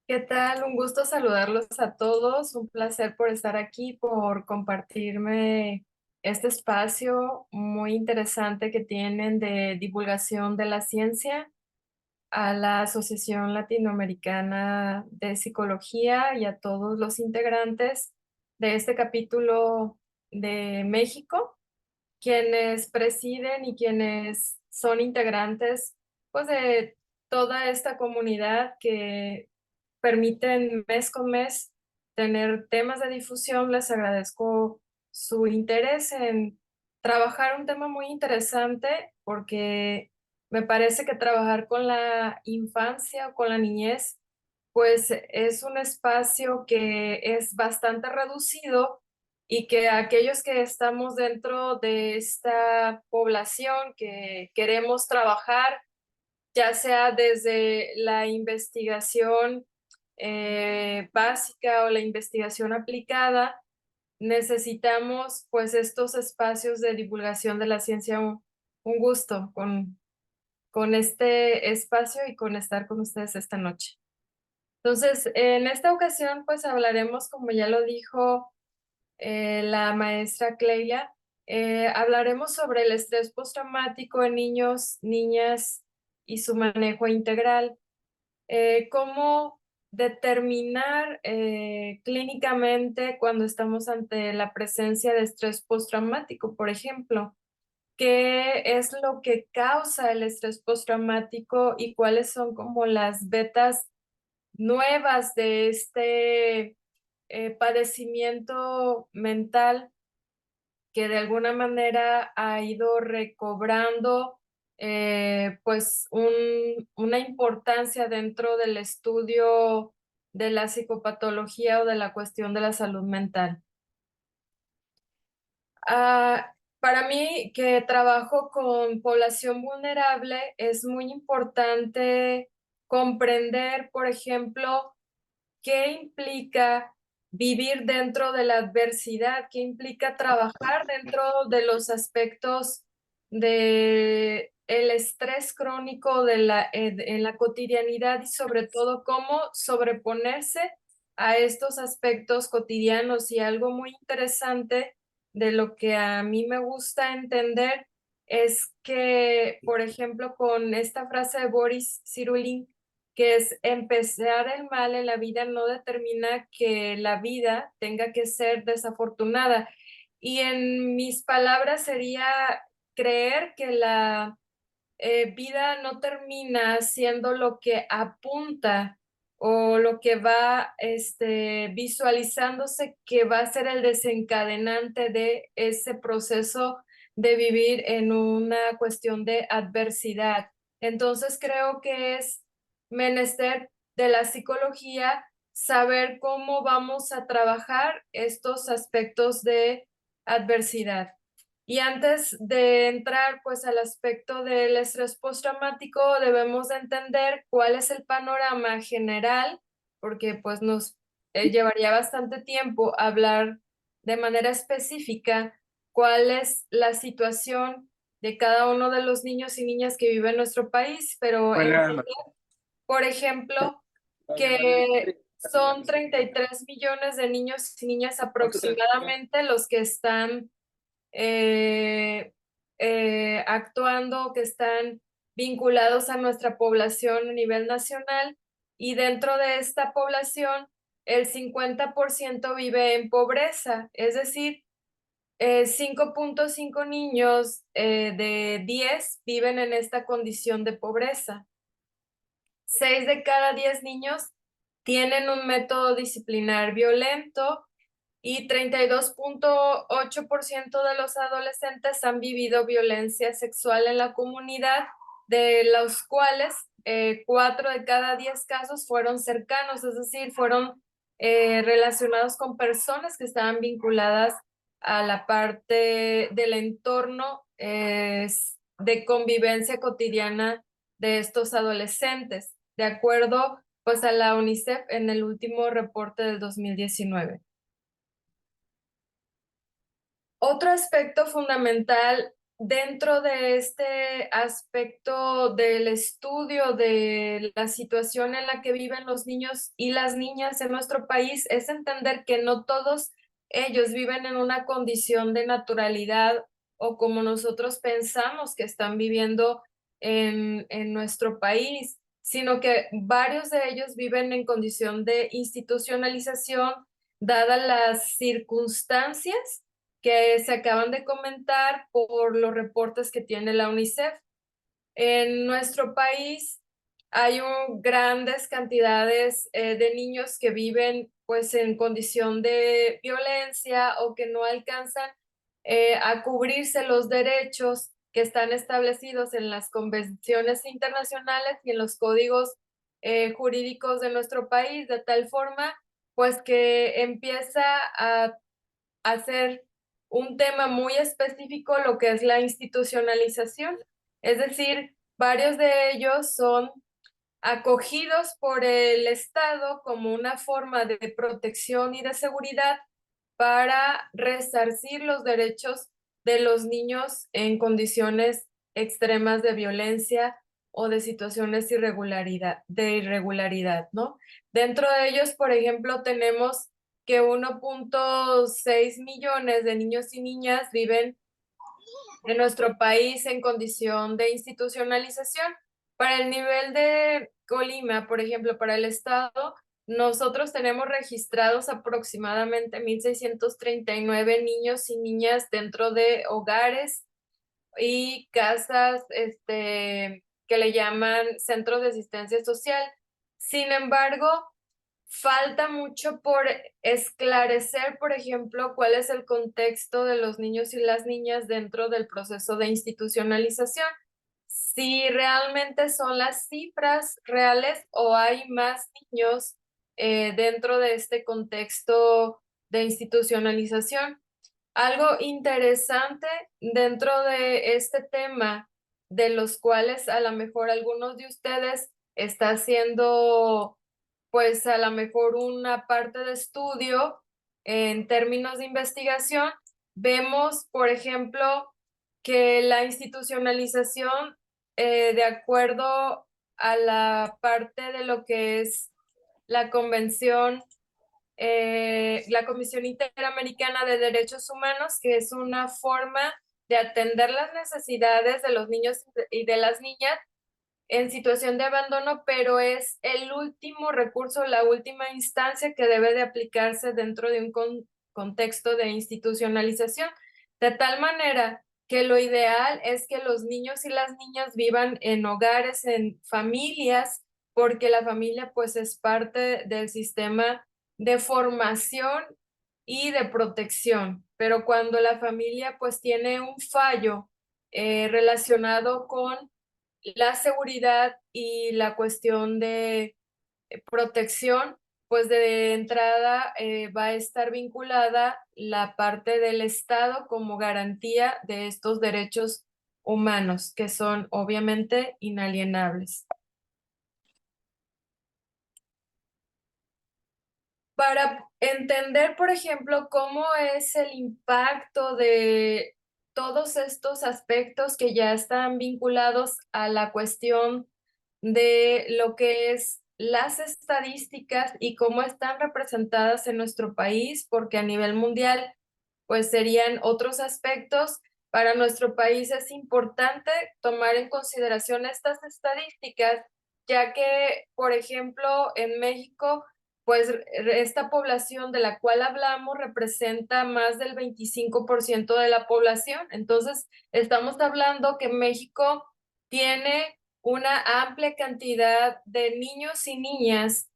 ¿Qué tal? Un gusto saludarlos a todos. Un placer por estar aquí, por compartirme este espacio muy interesante que tienen de divulgación de la ciencia a la Asociación Latinoamericana de Psicología y a todos los integrantes de este capítulo de México, quienes presiden y quienes son integrantes, pues, de toda esta comunidad que permiten mes con mes tener temas de difusión. Les agradezco su interés en trabajar un tema muy interesante porque me parece que trabajar con la infancia o con la niñez, pues es un espacio que es bastante reducido y que aquellos que estamos dentro de esta población que queremos trabajar, ya sea desde la investigación básica o la investigación aplicada, necesitamos pues estos espacios de divulgación de la ciencia. Un gusto con este espacio y con estar con ustedes esta noche. Entonces, en esta ocasión pues hablaremos, como ya lo dijo la maestra Clelia, hablaremos sobre el estrés postraumático en niños, niñas y su manejo integral. ¿Cómo determinar clínicamente cuando estamos ante la presencia de estrés postraumático, por ejemplo? ¿Qué es lo que causa el estrés postraumático y cuáles son como las vetas nuevas de este padecimiento mental que de alguna manera ha ido recobrando pues una importancia dentro del estudio de la psicopatología o de la cuestión de la salud mental? Para mí, que trabajo con población vulnerable, es muy importante comprender, por ejemplo, qué implica vivir dentro de la adversidad, qué implica trabajar dentro de los aspectos de el estrés crónico en la cotidianidad, y sobre todo cómo sobreponerse a estos aspectos cotidianos. Y algo muy interesante de lo que a mí me gusta entender es que, por ejemplo, con esta frase de Boris Cyrulnik, que es: empezar el mal en la vida no determina que la vida tenga que ser desafortunada. Y en mis palabras sería creer que la vida no termina siendo lo que apunta o lo que va visualizándose que va a ser el desencadenante de ese proceso de vivir en una cuestión de adversidad. Entonces creo que es menester de la psicología saber cómo vamos a trabajar estos aspectos de adversidad. Y antes de entrar pues al aspecto del estrés postraumático, debemos de entender cuál es el panorama general, porque pues nos llevaría bastante tiempo hablar de manera específica cuál es la situación de cada uno de los niños y niñas que viven en nuestro país, pero Hola, por ejemplo, que son 33 millones de niños y niñas aproximadamente los que están eh, actuando, que están vinculados a nuestra población a nivel nacional, y dentro de esta población el 50% vive en pobreza, es decir, 5.5 niños de 10 viven en esta condición de pobreza. 6 de cada 10 niños tienen un método disciplinar violento, y 32.8% de los adolescentes han vivido violencia sexual en la comunidad, de los cuales 4 de cada 10 casos fueron cercanos, es decir, fueron relacionados con personas que estaban vinculadas a la parte del entorno de convivencia cotidiana de estos adolescentes, de acuerdo pues a la UNICEF en el último reporte del 2019. Otro aspecto fundamental dentro de este aspecto del estudio de la situación en la que viven los niños y las niñas en nuestro país, es entender que no todos ellos viven en una condición de naturalidad o como nosotros pensamos que están viviendo en nuestro país, sino que varios de ellos viven en condición de institucionalización, dadas las circunstancias que se acaban de comentar por los reportes que tiene la UNICEF. En nuestro país hay grandes cantidades de niños que viven pues en condición de violencia o que no alcanzan a cubrirse los derechos que están establecidos en las convenciones internacionales y en los códigos jurídicos de nuestro país, de tal forma pues que empieza a hacer un tema muy específico lo que es la institucionalización. Es decir, varios de ellos son acogidos por el Estado como una forma de protección y de seguridad para resarcir los derechos de los niños en condiciones extremas de violencia o de situaciones de irregularidad, ¿no? Dentro de ellos, por ejemplo, tenemos que 1.6 millones de niños y niñas viven en nuestro país en condición de institucionalización. Para el nivel de Colima, por ejemplo, para el estado, nosotros tenemos registrados aproximadamente 1,639 niños y niñas dentro de hogares y casas, que le llaman centros de asistencia social. Sin embargo, falta mucho por esclarecer, por ejemplo, cuál es el contexto de los niños y las niñas dentro del proceso de institucionalización. Si realmente son las cifras reales o hay más niños dentro de este contexto de institucionalización. Algo interesante dentro de este tema, de los cuales a lo mejor algunos de ustedes está haciendo pues a lo mejor una parte de estudio en términos de investigación, vemos, por ejemplo, que la institucionalización, de acuerdo a la parte de lo que es la convención, la Comisión Interamericana de Derechos Humanos, que es una forma de atender las necesidades de los niños y de las niñas en situación de abandono, pero es el último recurso, la última instancia que debe de aplicarse dentro de un contexto de institucionalización, de tal manera que lo ideal es que los niños y las niñas vivan en hogares, en familias, porque la familia pues es parte del sistema de formación y de protección, pero cuando la familia pues tiene un fallo relacionado con la seguridad y la cuestión de protección, pues de entrada va a estar vinculada la parte del Estado como garantía de estos derechos humanos, que son obviamente inalienables. Para entender, por ejemplo, cómo es el impacto de todos estos aspectos que ya están vinculados a la cuestión de lo que es las estadísticas y cómo están representadas en nuestro país, porque a nivel mundial, pues serían otros aspectos. Para nuestro país es importante tomar en consideración estas estadísticas, ya que, por ejemplo, en México, pues esta población de la cual hablamos representa más del 25% de la población. Entonces, estamos hablando que México tiene una amplia cantidad de niños y niñas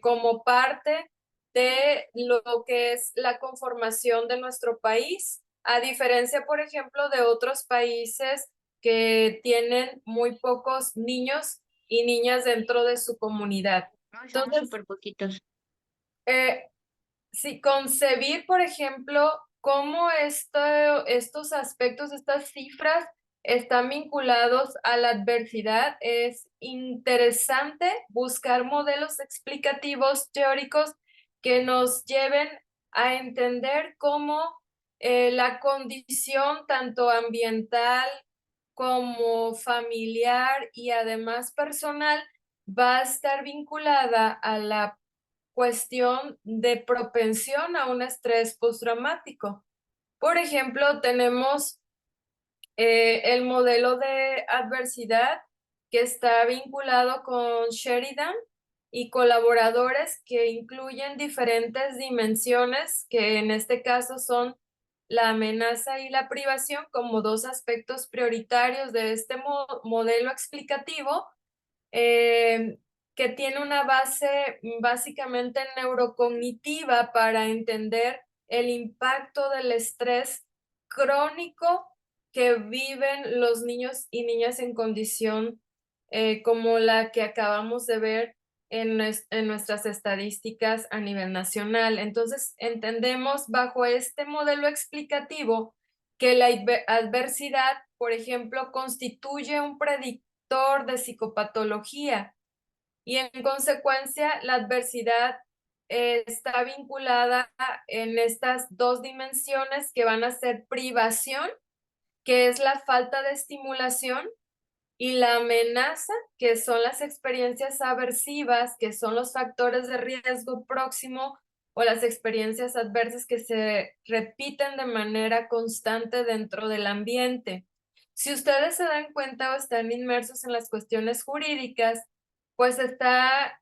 como parte de lo que es la conformación de nuestro país, a diferencia, por ejemplo, de otros países que tienen muy pocos niños y niñas dentro de su comunidad. Ay, somos Entonces, súper poquitos. eh, si concebir, por ejemplo, cómo estos aspectos, estas cifras están vinculados a la adversidad, es interesante buscar modelos explicativos teóricos que nos lleven a entender cómo La condición tanto ambiental como familiar y además personal va a estar vinculada a la cuestión de propensión a un estrés postraumático. Por ejemplo, tenemos el modelo de adversidad que está vinculado con Sheridan y colaboradores que incluyen diferentes dimensiones, que en este caso son la amenaza y la privación como dos aspectos prioritarios de este modelo explicativo, eh, que tiene una base básicamente neurocognitiva para entender el impacto del estrés crónico que viven los niños y niñas en condición como la que acabamos de ver en nuestras estadísticas a nivel nacional. Entonces, entendemos bajo este modelo explicativo que la adversidad, por ejemplo, constituye un predictor de psicopatología y en consecuencia la adversidad está vinculada en estas dos dimensiones que van a ser privación, que es la falta de estimulación, y la amenaza, que son las experiencias aversivas, que son los factores de riesgo próximo o las experiencias adversas que se repiten de manera constante dentro del ambiente. Si ustedes se dan cuenta o están inmersos en las cuestiones jurídicas, pues está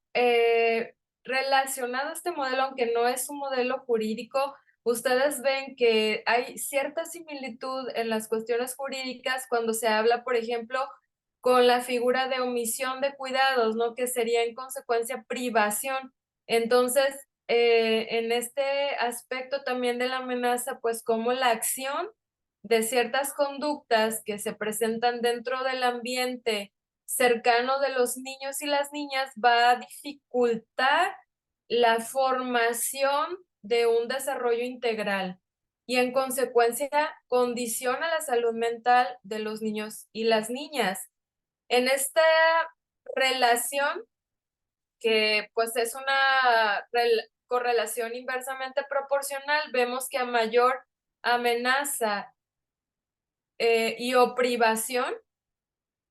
relacionado este modelo, aunque no es un modelo jurídico. Ustedes ven que hay cierta similitud en las cuestiones jurídicas cuando se habla, por ejemplo, con la figura de omisión de cuidados, ¿no? Que sería en consecuencia privación. Entonces, en este aspecto también de la amenaza, pues como la acción de ciertas conductas que se presentan dentro del ambiente cercano de los niños y las niñas va a dificultar la formación de un desarrollo integral y en consecuencia condiciona la salud mental de los niños y las niñas. En esta relación, que pues es una correlación inversamente proporcional, vemos que a mayor amenaza y o privación,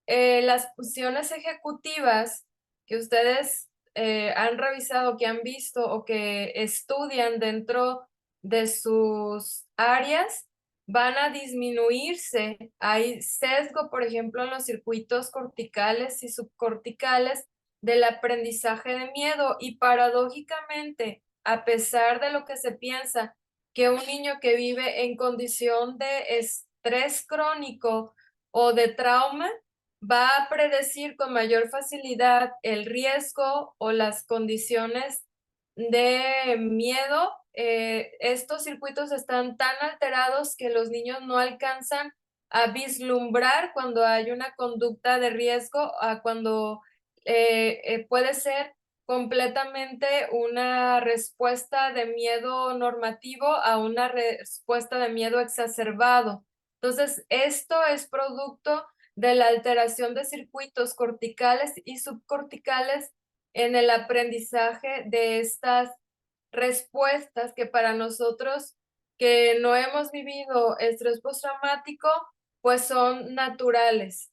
las funciones ejecutivas que ustedes han revisado, que han visto o que estudian dentro de sus áreas, van a disminuirse. Hay sesgo, por ejemplo, en los circuitos corticales y subcorticales del aprendizaje de miedo y paradójicamente, a pesar de lo que se piensa, que un niño que vive en condición de estrés crónico o de trauma va a predecir con mayor facilidad el riesgo o las condiciones de miedo. Estos circuitos están tan alterados que los niños no alcanzan a vislumbrar cuando hay una conducta de riesgo, a cuando puede ser completamente una respuesta de miedo normativo a una respuesta de miedo exacerbado. Entonces, esto es producto de la alteración de circuitos corticales y subcorticales en el aprendizaje de estas respuestas que para nosotros que no hemos vivido estrés postraumático, pues son naturales.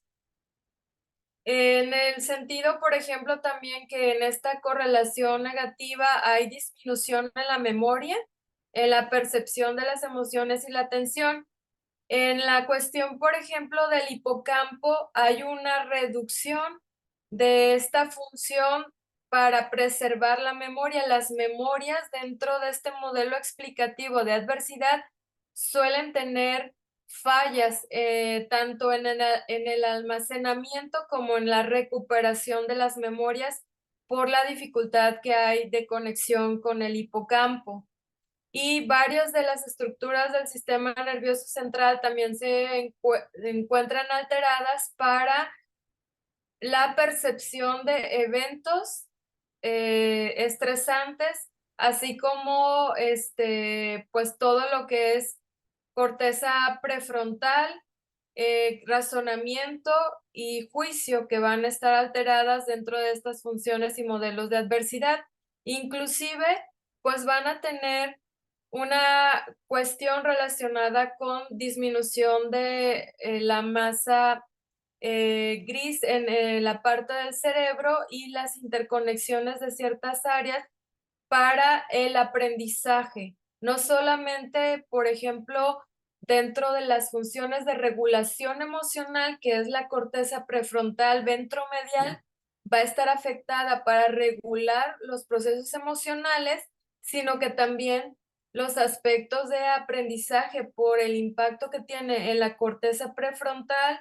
En el sentido, por ejemplo, también que en esta correlación negativa hay disminución en la memoria, en la percepción de las emociones y la atención. En la cuestión, por ejemplo, del hipocampo, hay una reducción de esta función para preservar la memoria. Las memorias dentro de este modelo explicativo de adversidad suelen tener fallas tanto en el almacenamiento como en la recuperación de las memorias por la dificultad que hay de conexión con el hipocampo. Y varias de las estructuras del sistema nervioso central también se encuentran alteradas para la percepción de eventos estresantes, así como pues todo lo que es corteza prefrontal, razonamiento y juicio, que van a estar alteradas dentro de estas funciones y modelos de adversidad. Inclusive, pues van a tener una cuestión relacionada con disminución de la masa gris en la parte del cerebro y las interconexiones de ciertas áreas para el aprendizaje. No solamente, por ejemplo, dentro de las funciones de regulación emocional, que es la corteza prefrontal ventromedial, va a estar afectada para regular los procesos emocionales, sino que también los aspectos de aprendizaje por el impacto que tiene en la corteza prefrontal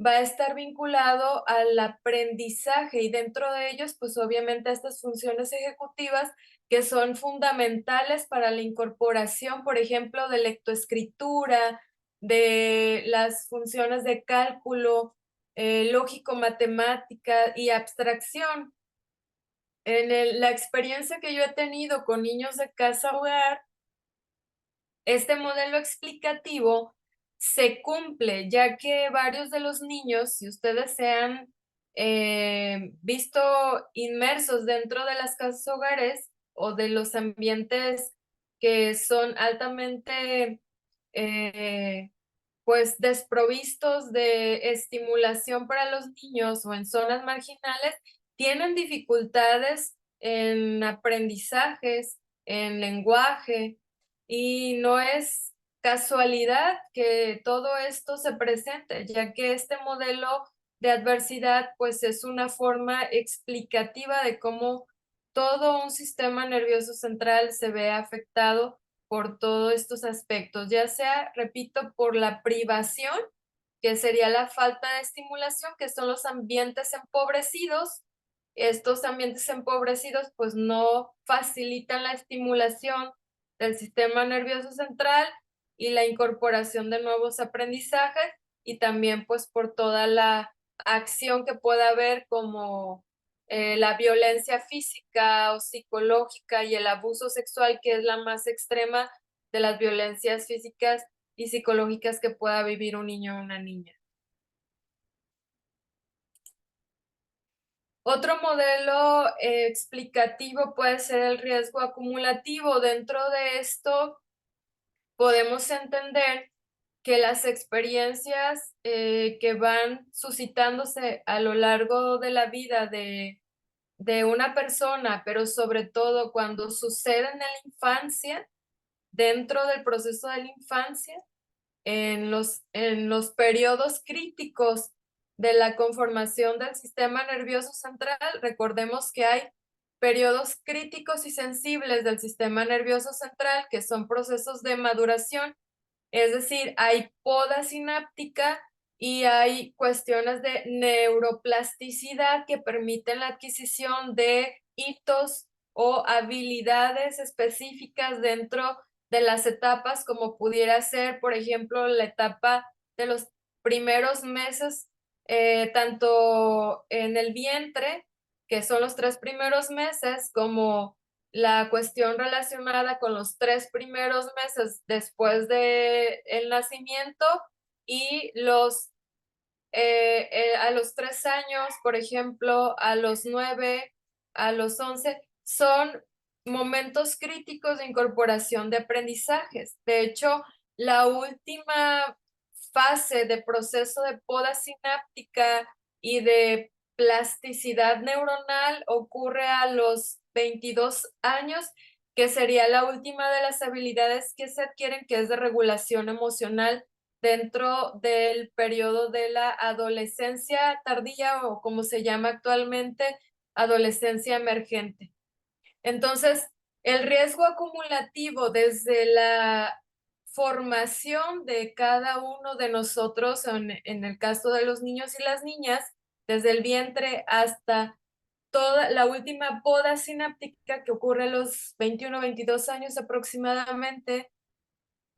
va a estar vinculado al aprendizaje y dentro de ellos, pues obviamente estas funciones ejecutivas que son fundamentales para la incorporación, por ejemplo, de lectoescritura, de las funciones de cálculo, lógico-matemática y abstracción. En la experiencia que yo he tenido con niños de casa hogar, este modelo explicativo se cumple, ya que varios de los niños, si ustedes se han visto inmersos dentro de las casas hogares o de los ambientes que son altamente pues desprovistos de estimulación para los niños o en zonas marginales, tienen dificultades en aprendizajes, en lenguaje, y no es casualidad que todo esto se presente, ya que este modelo de adversidad pues es una forma explicativa de cómo todo un sistema nervioso central se ve afectado por todos estos aspectos, ya sea, repito, por la privación, que sería la falta de estimulación, que son los ambientes empobrecidos. Estos ambientes empobrecidos pues no facilitan la estimulación del sistema nervioso central y la incorporación de nuevos aprendizajes y también pues por toda la acción que pueda haber como la violencia física o psicológica y el abuso sexual, que es la más extrema de las violencias físicas y psicológicas que pueda vivir un niño o una niña. Otro modelo explicativo puede ser el riesgo acumulativo. Dentro de esto podemos entender que las experiencias que van suscitándose a lo largo de la vida de una persona, pero sobre todo cuando suceden en la infancia, dentro del proceso de la infancia, en los periodos críticos de la conformación del sistema nervioso central, recordemos que hay periodos críticos y sensibles del sistema nervioso central, que son procesos de maduración, es decir, hay poda sináptica y hay cuestiones de neuroplasticidad que permiten la adquisición de hitos o habilidades específicas dentro de las etapas, como pudiera ser, por ejemplo, la etapa de los primeros meses, tanto en el vientre, que son los 3 primeros meses, como la cuestión relacionada con los 3 primeros meses después de el nacimiento y a los 3 años, por ejemplo, a los 9, a los 11, son momentos críticos de incorporación de aprendizajes. De hecho, la última fase de proceso de poda sináptica y de plasticidad neuronal ocurre a los 22 años, que sería la última de las habilidades que se adquieren, que es de regulación emocional dentro del periodo de la adolescencia tardía o como se llama actualmente, adolescencia emergente. Entonces, el riesgo acumulativo desde la formación de cada uno de nosotros, en el caso de los niños y las niñas, desde el vientre hasta toda la última poda sináptica que ocurre a los 21, 22 años aproximadamente,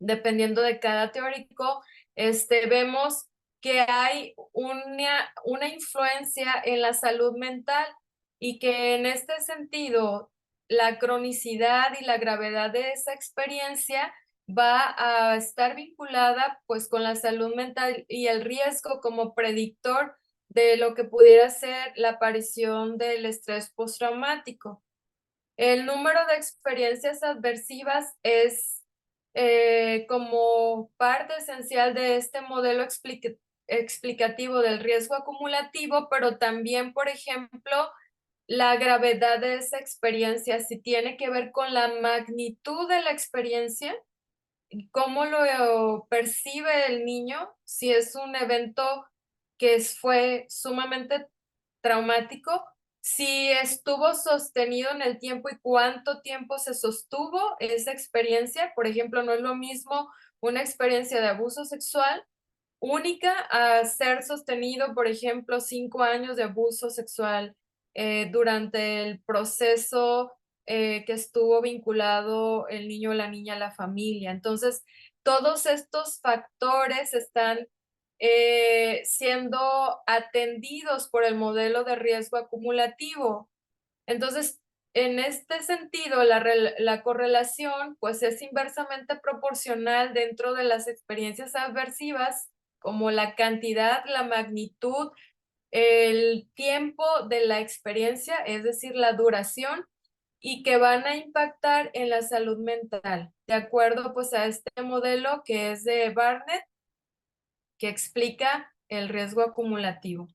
dependiendo de cada teórico, vemos que hay una influencia en la salud mental y que en este sentido la cronicidad y la gravedad de esa experiencia va a estar vinculada pues con la salud mental y el riesgo como predictor de lo que pudiera ser la aparición del estrés postraumático. El número de experiencias adversivas es como parte esencial de este modelo explicativo del riesgo acumulativo, pero también, por ejemplo, la gravedad de esa experiencia, si tiene que ver con la magnitud de la experiencia, cómo lo percibe el niño, si es un evento que fue sumamente traumático, si estuvo sostenido en el tiempo y cuánto tiempo se sostuvo esa experiencia. Por ejemplo, no es lo mismo una experiencia de abuso sexual única a ser sostenido, por ejemplo, 5 años de abuso sexual durante el proceso que estuvo vinculado el niño o la niña a la familia. Entonces, todos estos factores están siendo atendidos por el modelo de riesgo acumulativo. Entonces, en este sentido, la correlación pues es inversamente proporcional dentro de las experiencias aversivas, como la cantidad, la magnitud, el tiempo de la experiencia, es decir, la duración, y que van a impactar en la salud mental, de acuerdo pues a este modelo que es de Barnett, que explica el riesgo acumulativo.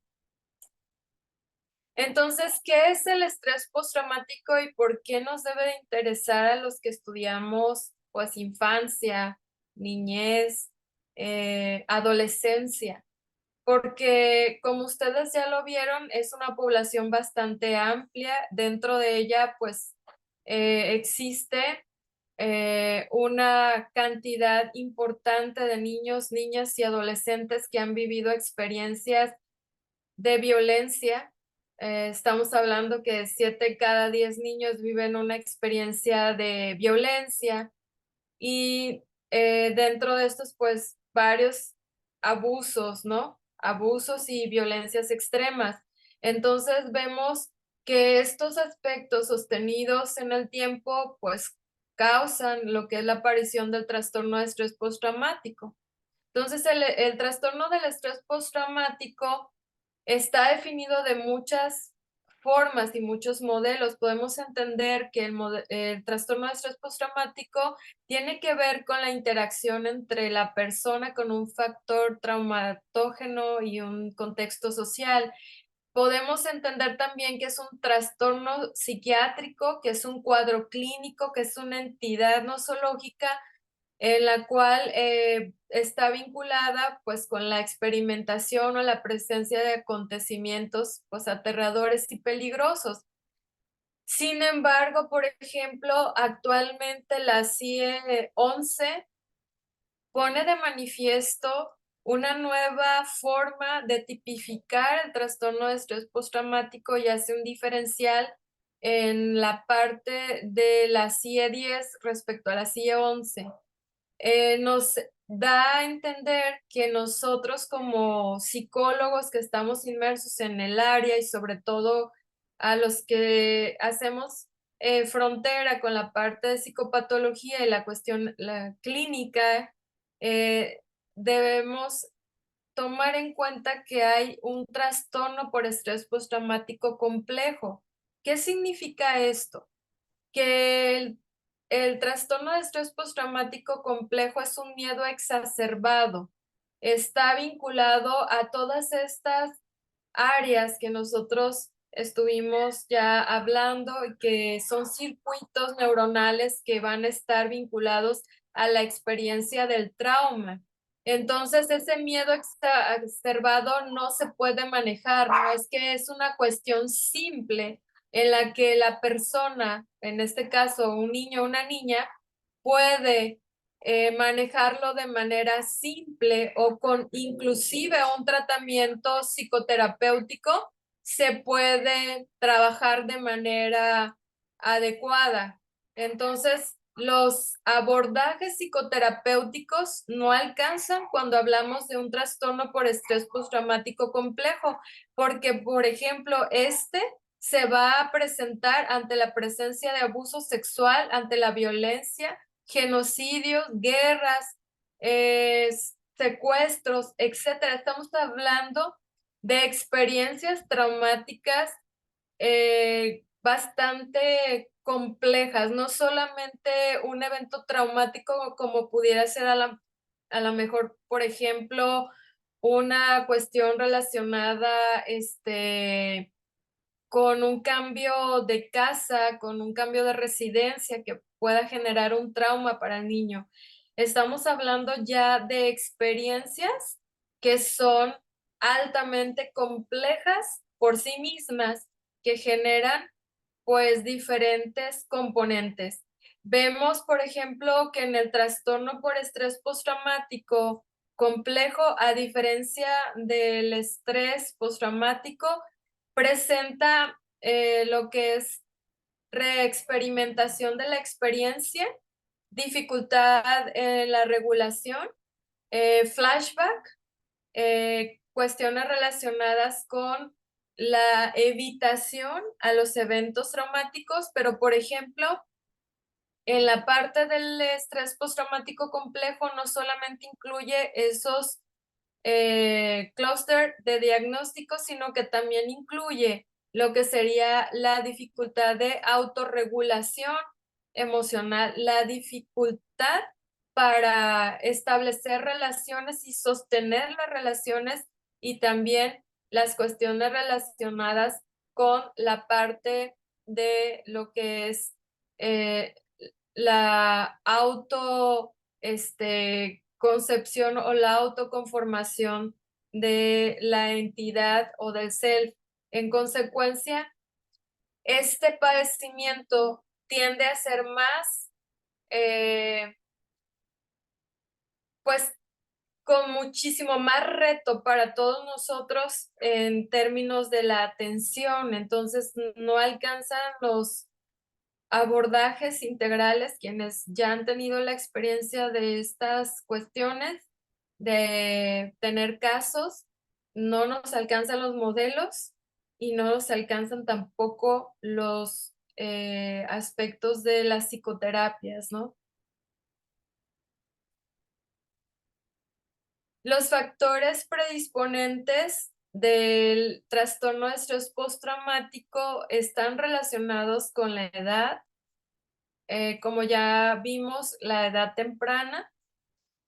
Entonces, ¿qué es el estrés postraumático y por qué nos debe de interesar a los que estudiamos pues infancia, niñez, adolescencia? Porque como ustedes ya lo vieron, es una población bastante amplia. Dentro de ella pues existe una cantidad importante de niños, niñas y adolescentes que han vivido experiencias de violencia. Estamos hablando que 7 cada 10 niños viven una experiencia de violencia y dentro de estos, pues, varios abusos, ¿no? Abusos y violencias extremas. Entonces vemos que estos aspectos sostenidos en el tiempo, pues, causan lo que es la aparición del trastorno de estrés postraumático. Entonces, el trastorno del estrés postraumático está definido de muchas formas y muchos modelos. Podemos entender que el trastorno de estrés postraumático tiene que ver con la interacción entre la persona con un factor traumatógeno y un contexto social. Podemos entender también que es un trastorno psiquiátrico, que es un cuadro clínico, que es una entidad nosológica en la cual está vinculada pues con la experimentación o la presencia de acontecimientos pues aterradores y peligrosos. Sin embargo, por ejemplo, actualmente la CIE 11 pone de manifiesto una nueva forma de tipificar el trastorno de estrés postraumático y hace un diferencial en la parte de la CIE 10 respecto a la CIE 11. Nos da a entender que nosotros como psicólogos que estamos inmersos en el área y sobre todo a los que hacemos frontera con la parte de psicopatología y la cuestión la clínica, eh, debemos tomar en cuenta que hay un trastorno por estrés postraumático complejo. ¿Qué significa esto? Que el trastorno de estrés postraumático complejo es un miedo exacerbado. Está vinculado a todas estas áreas que nosotros estuvimos ya hablando y que son circuitos neuronales que van a estar vinculados a la experiencia del trauma. Entonces, ese miedo exacerbado no se puede manejar, no es que es una cuestión simple en la que la persona, en este caso un niño o una niña, puede manejarlo de manera simple o con inclusive un tratamiento psicoterapéutico, se puede trabajar de manera adecuada. Entonces, los abordajes psicoterapéuticos no alcanzan cuando hablamos de un trastorno por estrés postraumático complejo, porque, por ejemplo, este se va a presentar ante la presencia de abuso sexual, ante la violencia, genocidios, guerras, secuestros, etcétera. Estamos hablando de experiencias traumáticas bastante complejas, no solamente un evento traumático como pudiera ser a la mejor, por ejemplo, una cuestión relacionada, con un cambio de casa, con un cambio de residencia que pueda generar un trauma para el niño. Estamos hablando ya de experiencias que son altamente complejas por sí mismas, que generan pues diferentes componentes. Vemos, por ejemplo, que en el trastorno por estrés postraumático complejo, a diferencia del estrés postraumático, presenta lo que es reexperimentación de la experiencia, dificultad en la regulación, flashback, cuestiones relacionadas con la evitación a los eventos traumáticos, pero por ejemplo, en la parte del estrés postraumático complejo no solamente incluye esos clúster de diagnóstico, sino que también incluye lo que sería la dificultad de autorregulación emocional, la dificultad para establecer relaciones y sostener las relaciones y también las cuestiones relacionadas con la parte de lo que es eh, la concepción o la autoconformación de la entidad o del self. En consecuencia, este padecimiento tiende a ser más, pues, con muchísimo más reto para todos nosotros en términos de la atención. Entonces, no alcanzan los abordajes integrales, quienes ya han tenido la experiencia de estas cuestiones, de tener casos, no nos alcanzan los modelos y no nos alcanzan tampoco los aspectos de las psicoterapias, ¿no? Los factores predisponentes del trastorno de estrés postraumático están relacionados con la edad, como ya vimos, la edad temprana,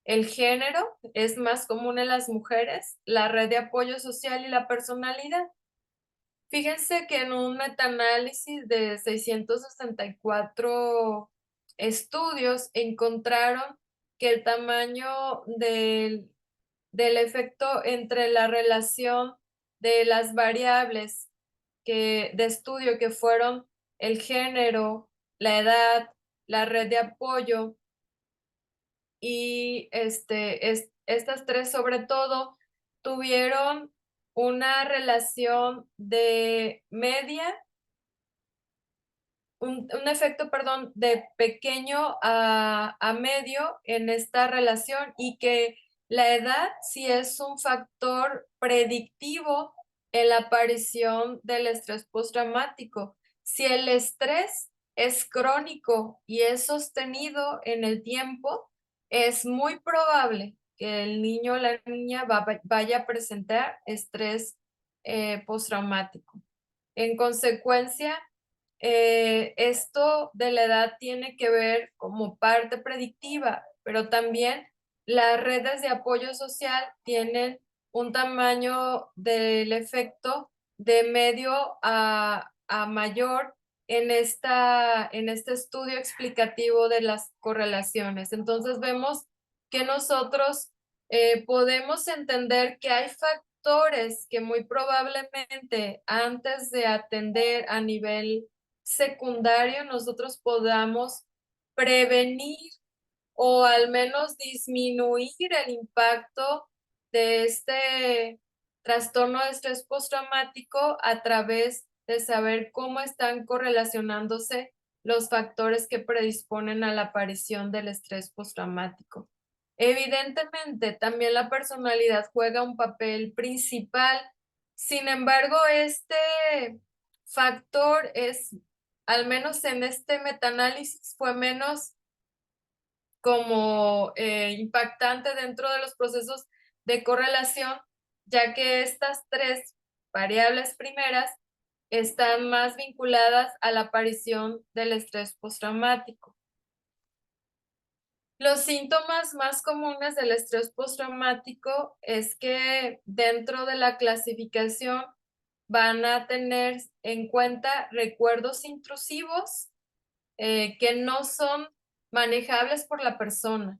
el género es más común en las mujeres, la red de apoyo social y la personalidad. Fíjense que en un metaanálisis de 664 estudios encontraron que el tamaño del efecto entre la relación de las variables de estudio que fueron el género, la edad, la red de apoyo y estas tres sobre todo tuvieron una relación de media, un efecto, perdón, de pequeño a medio en esta relación y que la edad sí es un factor predictivo en la aparición del estrés postraumático. Si el estrés es crónico y es sostenido en el tiempo, es muy probable que el niño o la niña vaya a presentar estrés postraumático. En consecuencia, esto de la edad tiene que ver como parte predictiva, pero también las redes de apoyo social tienen un tamaño del efecto de medio a mayor en este estudio explicativo de las correlaciones. Entonces vemos que nosotros podemos entender que hay factores que muy probablemente antes de atender a nivel secundario nosotros podamos prevenir o al menos disminuir el impacto de este trastorno de estrés postraumático a través de saber cómo están correlacionándose los factores que predisponen a la aparición del estrés postraumático. Evidentemente, también la personalidad juega un papel principal. Sin embargo, este factor es, al menos en este metaanálisis, fue menos como impactante dentro de los procesos de correlación, ya que estas tres variables primeras están más vinculadas a la aparición del estrés postraumático. Los síntomas más comunes del estrés postraumático es que dentro de la clasificación van a tener en cuenta recuerdos intrusivos que no son manejables por la persona.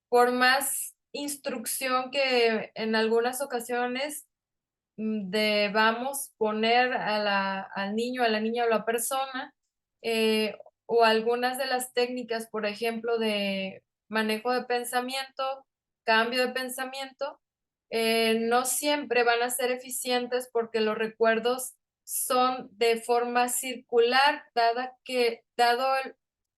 Por más instrucción que en algunas ocasiones debamos poner al niño, a la niña o la persona, o algunas de las técnicas, por ejemplo, de manejo de pensamiento, cambio de pensamiento, no siempre van a ser eficientes porque los recuerdos son de forma circular,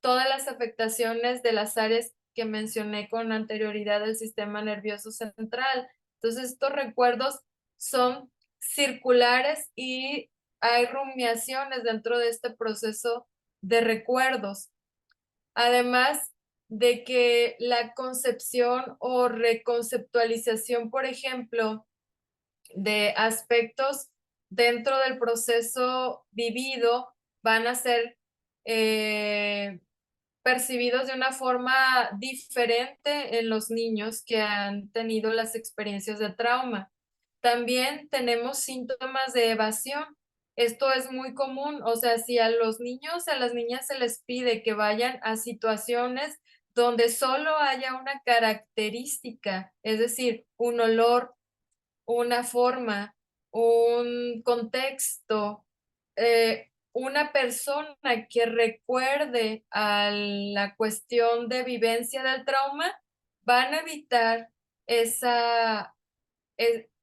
todas las afectaciones de las áreas que mencioné con anterioridad del sistema nervioso central. Entonces, estos recuerdos son circulares y hay rumiaciones dentro de este proceso de recuerdos. Además de que la concepción o reconceptualización, por ejemplo, de aspectos dentro del proceso vivido van a ser percibidos de una forma diferente en los niños que han tenido las experiencias de trauma. También tenemos síntomas de evasión. Esto es muy común, o sea, si a los niños, a las niñas se les pide que vayan a situaciones donde solo haya una característica, es decir, un olor, una forma, un contexto, una persona que recuerde a la cuestión de vivencia del trauma, van a evitar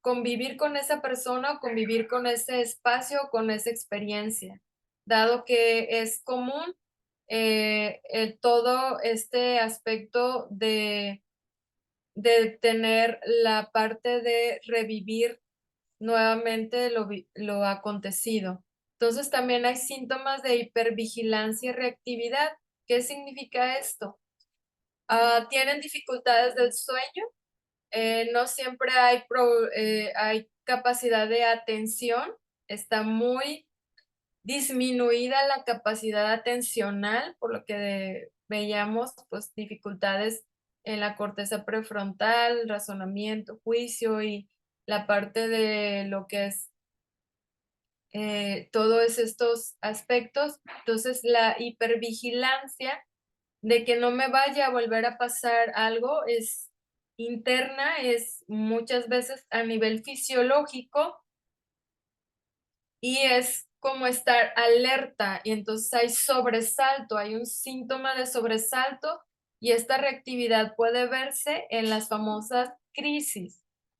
convivir con esa persona o convivir con ese espacio o con esa experiencia, dado que es común todo este aspecto de tener la parte de revivir nuevamente lo acontecido. Entonces también hay síntomas de hipervigilancia y reactividad. ¿Qué significa esto? Tienen dificultades del sueño, no siempre hay capacidad de atención, está muy disminuida la capacidad atencional, por lo que veíamos pues dificultades en la corteza prefrontal, razonamiento, juicio y la parte de lo que es todos estos aspectos. Entonces la hipervigilancia de que no me vaya a volver a pasar algo es interna, es muchas veces a nivel fisiológico y es como estar alerta y entonces hay sobresalto, hay un síntoma de sobresalto y esta reactividad puede verse en las famosas crisis.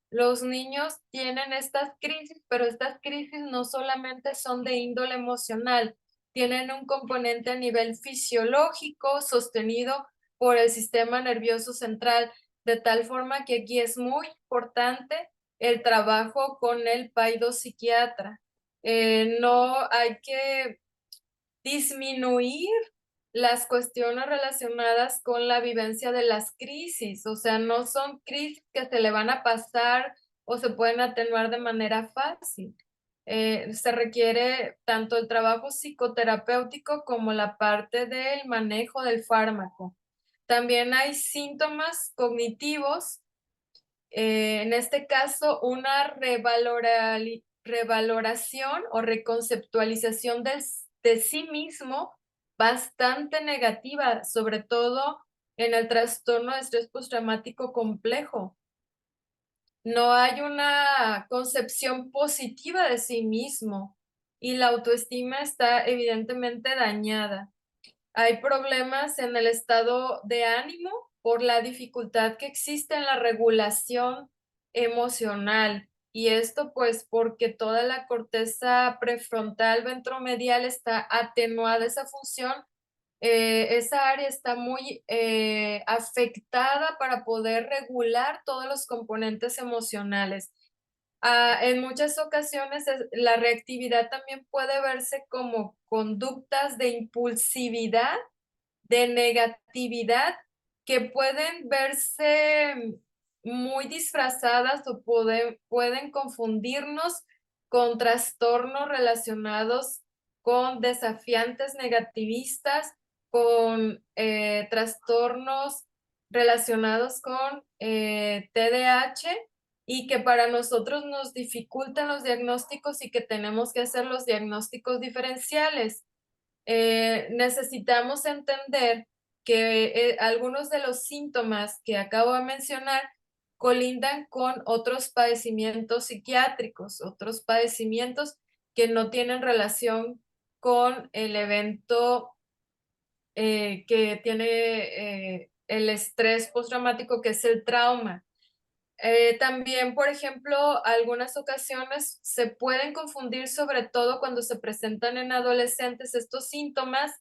Los niños tienen estas crisis, pero estas crisis no solamente son de índole emocional, tienen un componente a nivel fisiológico sostenido por el sistema nervioso central, de tal forma que aquí es muy importante el trabajo con el psiquiatra. No hay que disminuir las cuestiones relacionadas con la vivencia de las crisis, o sea, no son crisis que se le van a pasar o se pueden atenuar de manera fácil. Se requiere tanto el trabajo psicoterapéutico como la parte del manejo del fármaco. También hay síntomas cognitivos, en este caso una revaloración o reconceptualización de sí mismo bastante negativa, sobre todo en el trastorno de estrés postraumático complejo. No hay una concepción positiva de sí mismo y la autoestima está evidentemente dañada. Hay problemas en el estado de ánimo por la dificultad que existe en la regulación emocional. Y esto pues porque toda la corteza prefrontal ventromedial está atenuada esa función. Esa área está muy afectada para poder regular todos los componentes emocionales. En muchas ocasiones la reactividad también puede verse como conductas de impulsividad, de negatividad, que pueden verse muy disfrazadas o pueden confundirnos con trastornos relacionados con desafiantes negativistas, con trastornos relacionados con TDAH, y que para nosotros nos dificultan los diagnósticos y que tenemos que hacer los diagnósticos diferenciales. Necesitamos entender que algunos de los síntomas que acabo de mencionar colindan con otros padecimientos psiquiátricos, otros padecimientos que no tienen relación con el evento que tiene el estrés postraumático, que es el trauma. También, por ejemplo, algunas ocasiones se pueden confundir, sobre todo cuando se presentan en adolescentes estos síntomas,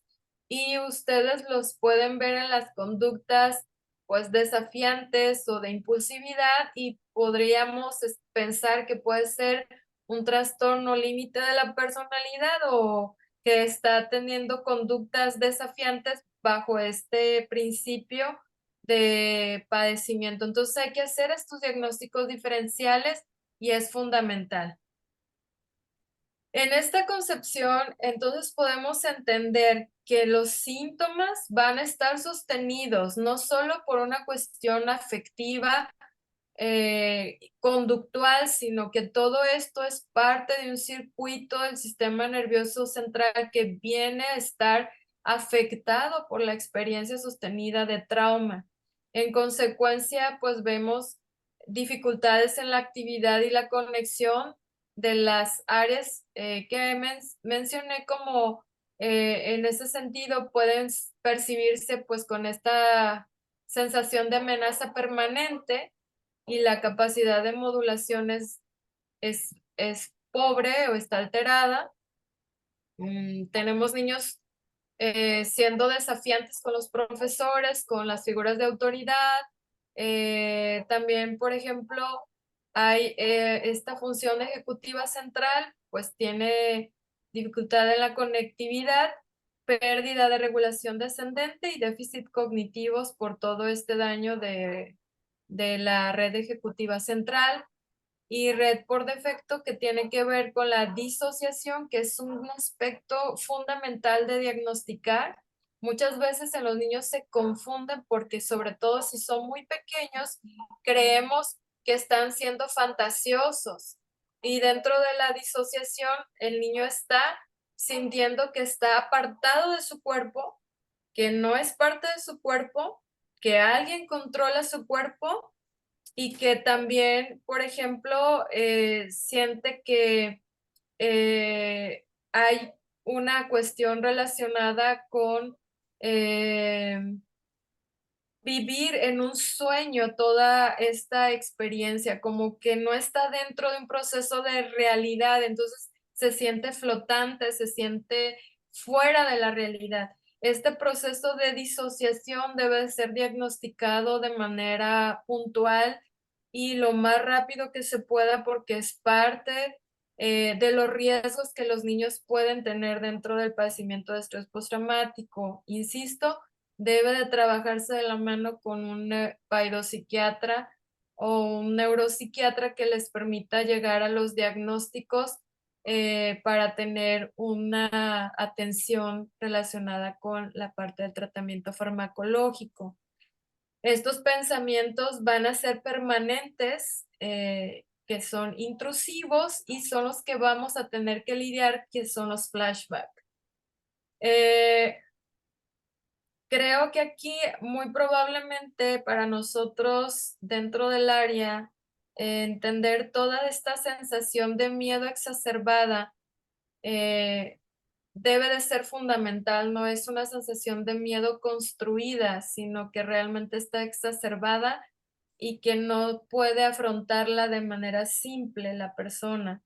y ustedes los pueden ver en las conductas pues desafiantes o de impulsividad, y podríamos pensar que puede ser un trastorno límite de la personalidad, o que está teniendo conductas desafiantes bajo este principio de padecimiento. Entonces hay que hacer estos diagnósticos diferenciales y es fundamental. En esta concepción, entonces podemos entender que los síntomas van a estar sostenidos no solo por una cuestión afectiva, conductual, sino que todo esto es parte de un circuito del sistema nervioso central que viene a estar afectado por la experiencia sostenida de trauma. En consecuencia, pues vemos dificultades en la actividad y la conexión de las áreas que mencioné, como en ese sentido pueden percibirse pues con esta sensación de amenaza permanente, y la capacidad de modulación es pobre o está alterada. Tenemos niños siendo desafiantes con los profesores, con las figuras de autoridad. También, por ejemplo, hay esta función ejecutiva central, pues tiene dificultad en la conectividad, pérdida de regulación descendente y déficit cognitivos por todo este daño de la red ejecutiva central, y red por defecto, que tiene que ver con la disociación, que es un aspecto fundamental de diagnosticar. Muchas veces en los niños se confunden porque, sobre todo si son muy pequeños, creemos que están siendo fantasiosos, y dentro de la disociación el niño está sintiendo que está apartado de su cuerpo, que no es parte de su cuerpo, que alguien controla su cuerpo, y que también, por ejemplo, siente que hay una cuestión relacionada con eh, vivir en un sueño toda esta experiencia, como que no está dentro de un proceso de realidad, entonces se siente flotante, se siente fuera de la realidad. Este proceso de disociación debe ser diagnosticado de manera puntual y lo más rápido que se pueda, porque es parte de los riesgos que los niños pueden tener dentro del padecimiento de estrés postraumático. Insisto, debe de trabajarse de la mano con un psiquiatra o un neuropsiquiatra que les permita llegar a los diagnósticos para tener una atención relacionada con la parte del tratamiento farmacológico. Estos pensamientos van a ser permanentes, que son intrusivos, y son los que vamos a tener que lidiar, que son los flashbacks. Creo que aquí muy probablemente para nosotros dentro del área, entender toda esta sensación de miedo exacerbada eh, debe de ser fundamental. No es una sensación de miedo construida, sino que realmente está exacerbada y que no puede afrontarla de manera simple la persona.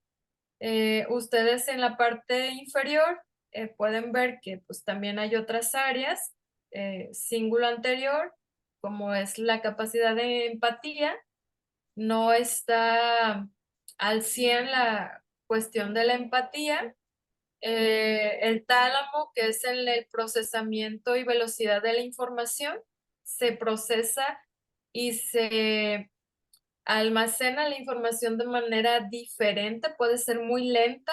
Ustedes en la parte inferior pueden ver que pues también hay otras áreas, cíngulo anterior, como es la capacidad de empatía. No está al 100 la cuestión de la empatía. El tálamo, que es el procesamiento y velocidad de la información, se procesa y se almacena la información de manera diferente, puede ser muy lenta,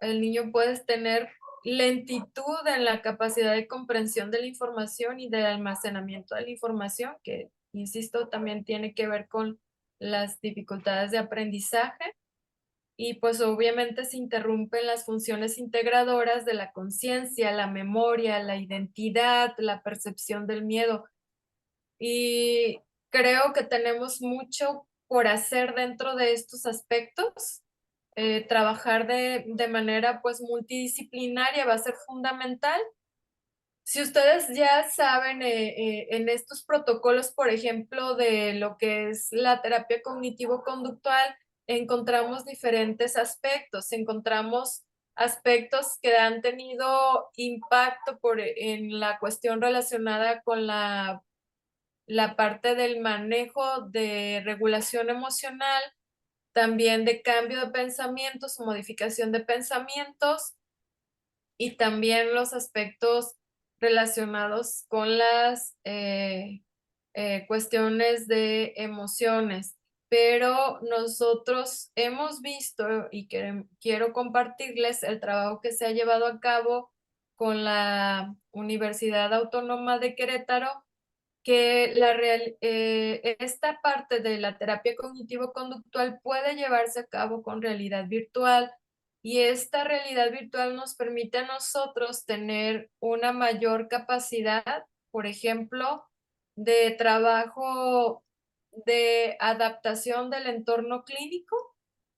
el niño puede tener lentitud en la capacidad de comprensión de la información y de almacenamiento de la información, que, insisto, también tiene que ver con las dificultades de aprendizaje. Y pues obviamente se interrumpen las funciones integradoras de la conciencia, la memoria, la identidad, la percepción del miedo. Y creo que tenemos mucho por hacer dentro de estos aspectos. Trabajar de manera pues multidisciplinaria va a ser fundamental. Si ustedes ya saben, en estos protocolos, por ejemplo, de lo que es la terapia cognitivo-conductual, encontramos diferentes aspectos. Encontramos aspectos que han tenido impacto en la cuestión relacionada con la parte del manejo de regulación emocional, también de cambio de pensamientos o modificación de pensamientos, y también los aspectos relacionados con las cuestiones de emociones. Pero nosotros hemos visto y quiero compartirles el trabajo que se ha llevado a cabo con la Universidad Autónoma de Querétaro, que esta parte de la terapia cognitivo-conductual puede llevarse a cabo con realidad virtual, y esta realidad virtual nos permite a nosotros tener una mayor capacidad, por ejemplo, de trabajo de adaptación del entorno clínico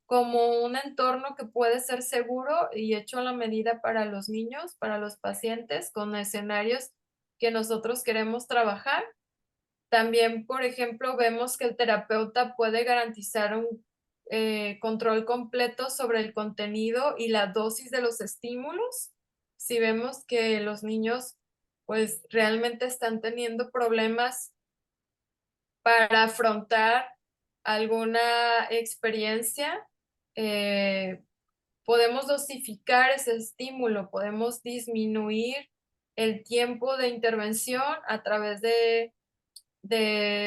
como un entorno que puede ser seguro y hecho a la medida para los niños, para los pacientes, con escenarios que nosotros queremos trabajar. También, por ejemplo, vemos que el terapeuta puede garantizar un control completo sobre el contenido y la dosis de los estímulos. Si vemos que los niños pues realmente están teniendo problemas para afrontar alguna experiencia, eh, podemos dosificar ese estímulo, podemos disminuir el tiempo de intervención a través de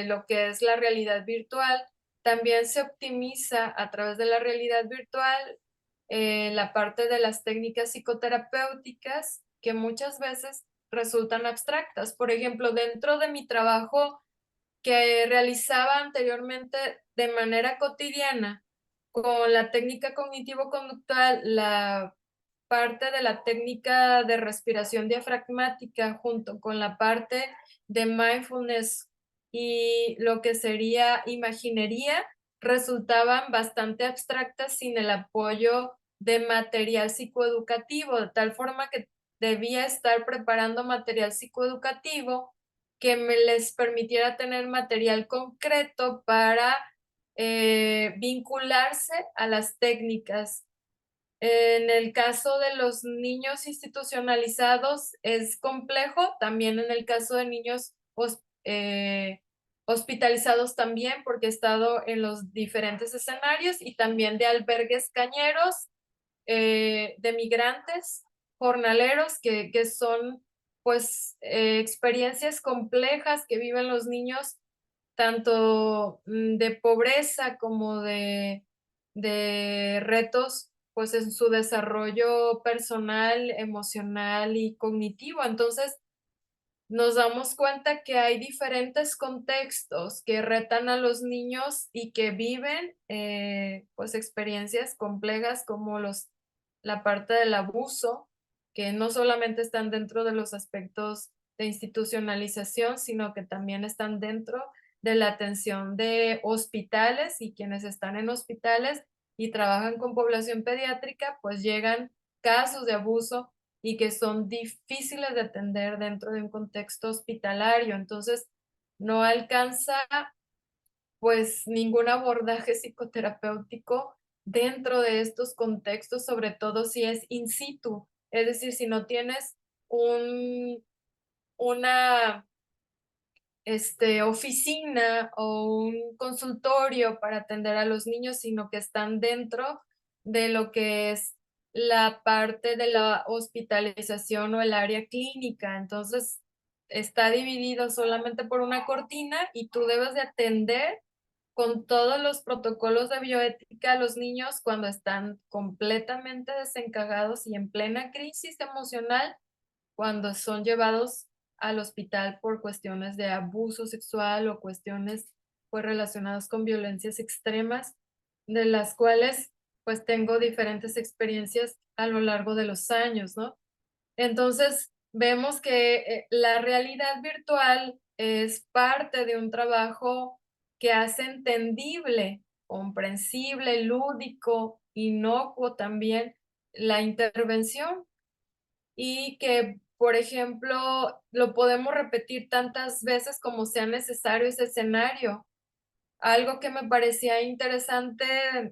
lo que es la realidad virtual. También se optimiza a través de la realidad virtual la parte de las técnicas psicoterapéuticas, que muchas veces resultan abstractas. Por ejemplo, dentro de mi trabajo que realizaba anteriormente de manera cotidiana con la técnica cognitivo-conductual, la parte de la técnica de respiración diafragmática junto con la parte de mindfulness y lo que sería imaginería, resultaban bastante abstractas sin el apoyo de material psicoeducativo, de tal forma que debía estar preparando material psicoeducativo que me les permitiera tener material concreto para vincularse a las técnicas. En el caso de los niños institucionalizados es complejo, también en el caso de niños hospitalizados también, porque he estado en los diferentes escenarios, y también de albergues cañeros, de migrantes, jornaleros, que son pues experiencias complejas que viven los niños, tanto de pobreza como de retos pues en su desarrollo personal, emocional y cognitivo. Entonces, nos damos cuenta que hay diferentes contextos que retan a los niños y que viven pues experiencias complejas como la parte del abuso, que no solamente están dentro de los aspectos de institucionalización, sino que también están dentro de la atención de hospitales, y quienes están en hospitales y trabajan con población pediátrica, pues llegan casos de abuso y que son difíciles de atender dentro de un contexto hospitalario. Entonces, no alcanza pues ningún abordaje psicoterapéutico dentro de estos contextos, sobre todo si es in situ. Es decir, si no tienes una oficina o un consultorio para atender a los niños, sino que están dentro de lo que es la parte de la hospitalización o el área clínica. Entonces, está dividido solamente por una cortina y tú debes de atender con todos los protocolos de bioética, los niños cuando están completamente desencajados y en plena crisis emocional, cuando son llevados al hospital por cuestiones de abuso sexual o cuestiones pues relacionadas con violencias extremas, de las cuales pues tengo diferentes experiencias a lo largo de los años, ¿no? Entonces, vemos que la realidad virtual es parte de un trabajo que hace entendible, comprensible, lúdico, inocuo también la intervención y que, por ejemplo, lo podemos repetir tantas veces como sea necesario ese escenario. Algo que me parecía interesante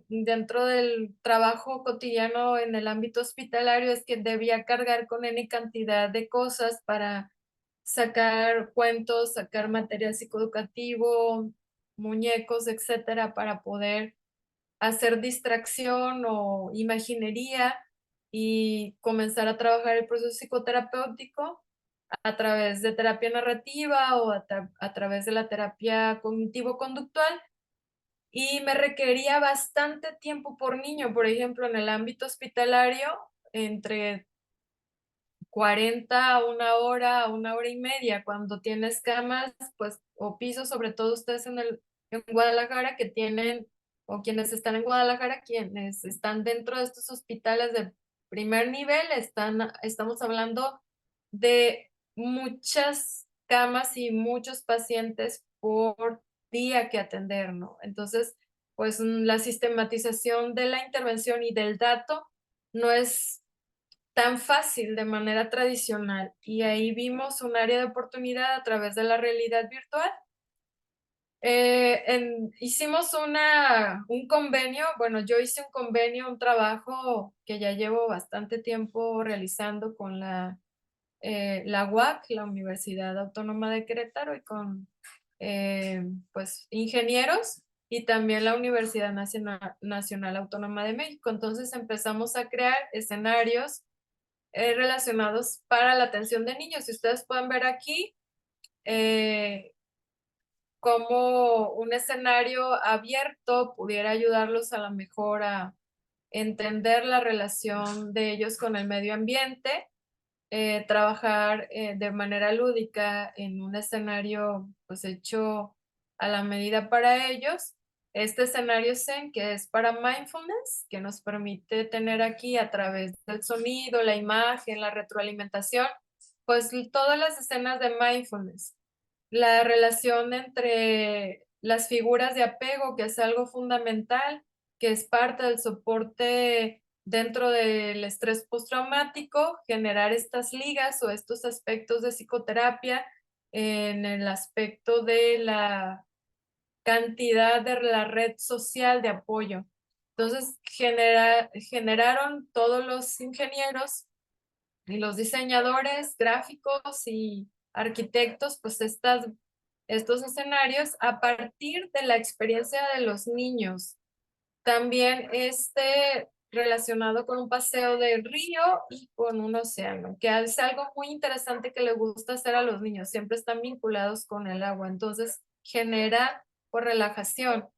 dentro del trabajo cotidiano en el ámbito hospitalario es que debía cargar con N cantidad de cosas para sacar cuentos, sacar material psicoeducativo, muñecos, etcétera, para poder hacer distracción o imaginería y comenzar a trabajar el proceso psicoterapéutico a través de terapia narrativa o a través de la terapia cognitivo-conductual y me requería bastante tiempo por niño, por ejemplo, en el ámbito hospitalario, entre 40 a 1 hora, a 1 hora y media, cuando tienes camas, pues, o pisos, sobre todo ustedes en Guadalajara, que tienen, o quienes están en Guadalajara, quienes están dentro de estos hospitales de primer nivel, estamos hablando de muchas camas y muchos pacientes por día que atender, ¿no? Entonces, pues la sistematización de la intervención y del dato no es tan fácil de manera tradicional. Y ahí vimos un área de oportunidad a través de la realidad virtual. Hicimos un convenio, bueno, yo hice un convenio, un trabajo que ya llevo bastante tiempo realizando con la UAC, la Universidad Autónoma de Querétaro, y con pues ingenieros y también la Universidad Nacional Autónoma de México. Entonces empezamos a crear escenarios relacionados para la atención de niños. Si ustedes pueden ver aquí, cómo un escenario abierto pudiera ayudarlos a lo mejor a entender la relación de ellos con el medio ambiente, trabajar de manera lúdica en un escenario pues hecho a la medida para ellos. Este escenario Zen, que es para mindfulness, que nos permite tener aquí a través del sonido, la imagen, la retroalimentación, pues todas las escenas de mindfulness. La relación entre las figuras de apego, que es algo fundamental, que es parte del soporte dentro del estrés postraumático, generar estas ligas o estos aspectos de psicoterapia en el aspecto de la cantidad de la red social de apoyo. Entonces, generaron todos los ingenieros y los diseñadores gráficos y arquitectos, pues estos escenarios a partir de la experiencia de los niños. También relacionado con un paseo del río y con un océano, que es algo muy interesante que le gusta hacer a los niños, siempre están vinculados con el agua, entonces genera por relajación.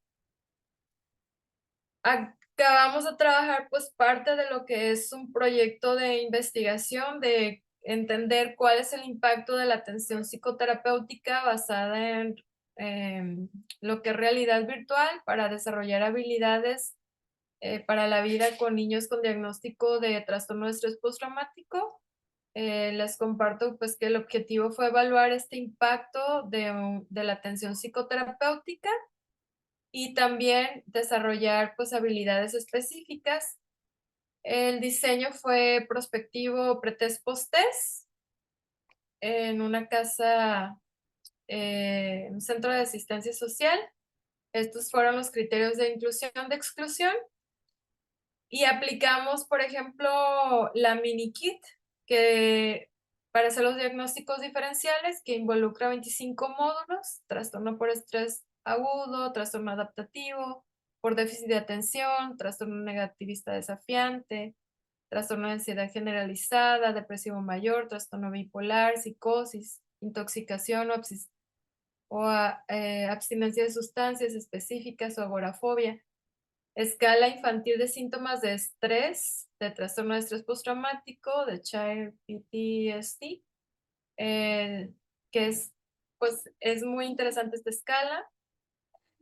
Acabamos de trabajar pues parte de lo que es un proyecto de investigación de entender cuál es el impacto de la atención psicoterapéutica basada en lo que es realidad virtual para desarrollar habilidades para la vida con niños con diagnóstico de trastorno de estrés postraumático. Les comparto pues que el objetivo fue evaluar este impacto de la atención psicoterapéutica y también desarrollar pues habilidades específicas. El diseño fue prospectivo pretest post-test en una casa, un centro de asistencia social. Estos fueron los criterios de inclusión, de exclusión. Y aplicamos, por ejemplo, la mini kit, que para hacer los diagnósticos diferenciales, que involucra 25 módulos, trastorno por estrés agudo, trastorno adaptativo, por déficit de atención, trastorno negativista desafiante, trastorno de ansiedad generalizada, depresivo mayor, trastorno bipolar, psicosis, intoxicación abstinencia de sustancias específicas o agorafobia. Escala infantil de síntomas de estrés, de trastorno de estrés postraumático, de Child PTSD, que es, pues, es muy interesante esta escala.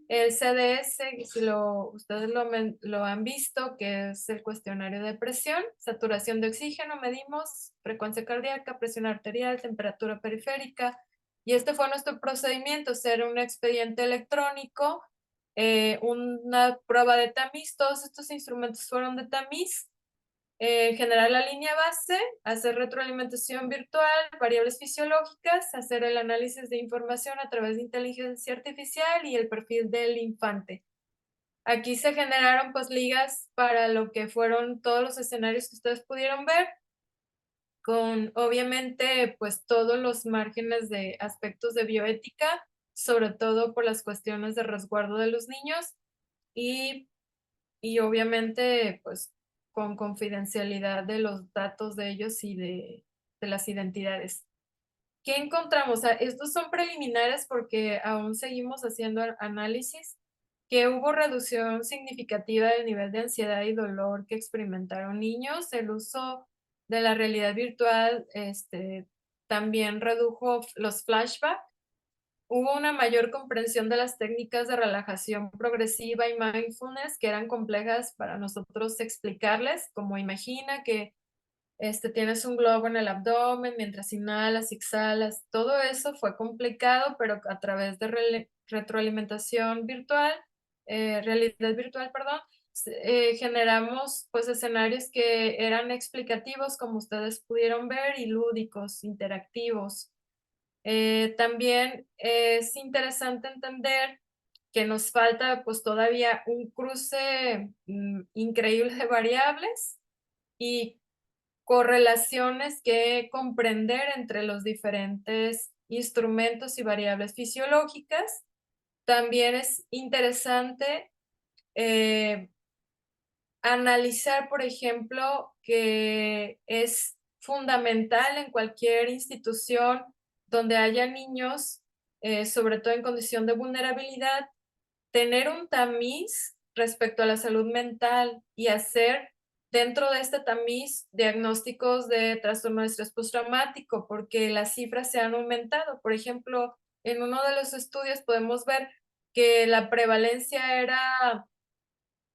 El CDS, si ustedes lo han visto, que es el cuestionario de presión, saturación de oxígeno, medimos frecuencia cardíaca, presión arterial, temperatura periférica. Y este fue nuestro procedimiento, hacer un expediente electrónico, una prueba de tamiz. Todos estos instrumentos fueron de tamiz. Generar la línea base, hacer retroalimentación virtual, variables fisiológicas, hacer el análisis de información a través de inteligencia artificial y el perfil del infante. Aquí se generaron pues ligas para lo que fueron todos los escenarios que ustedes pudieron ver, con obviamente pues todos los márgenes de aspectos de bioética, sobre todo por las cuestiones de resguardo de los niños y obviamente, pues, con confidencialidad de los datos de ellos y de las identidades. ¿Qué encontramos? Estos son preliminares porque aún seguimos haciendo análisis, que hubo reducción significativa del nivel de ansiedad y dolor que experimentaron niños. El uso de la realidad virtual, también redujo los flashbacks. Hubo una mayor comprensión de las técnicas de relajación progresiva y mindfulness que eran complejas para nosotros explicarles, como imagina que tienes un globo en el abdomen mientras inhalas y exhalas. Todo eso fue complicado, pero a través de retroalimentación virtual, realidad virtual, perdón, generamos pues escenarios que eran explicativos, como ustedes pudieron ver, y lúdicos, interactivos. También es interesante entender que nos falta pues todavía un cruce increíble de variables y correlaciones que comprender entre los diferentes instrumentos y variables fisiológicas. También es interesante eh, analizar, por ejemplo, que es fundamental en cualquier institución donde haya niños, sobre todo en condición de vulnerabilidad, tener un tamiz respecto a la salud mental y hacer dentro de este tamiz diagnósticos de trastorno de estrés postraumático, porque las cifras se han aumentado. Por ejemplo, en uno de los estudios podemos ver que la prevalencia era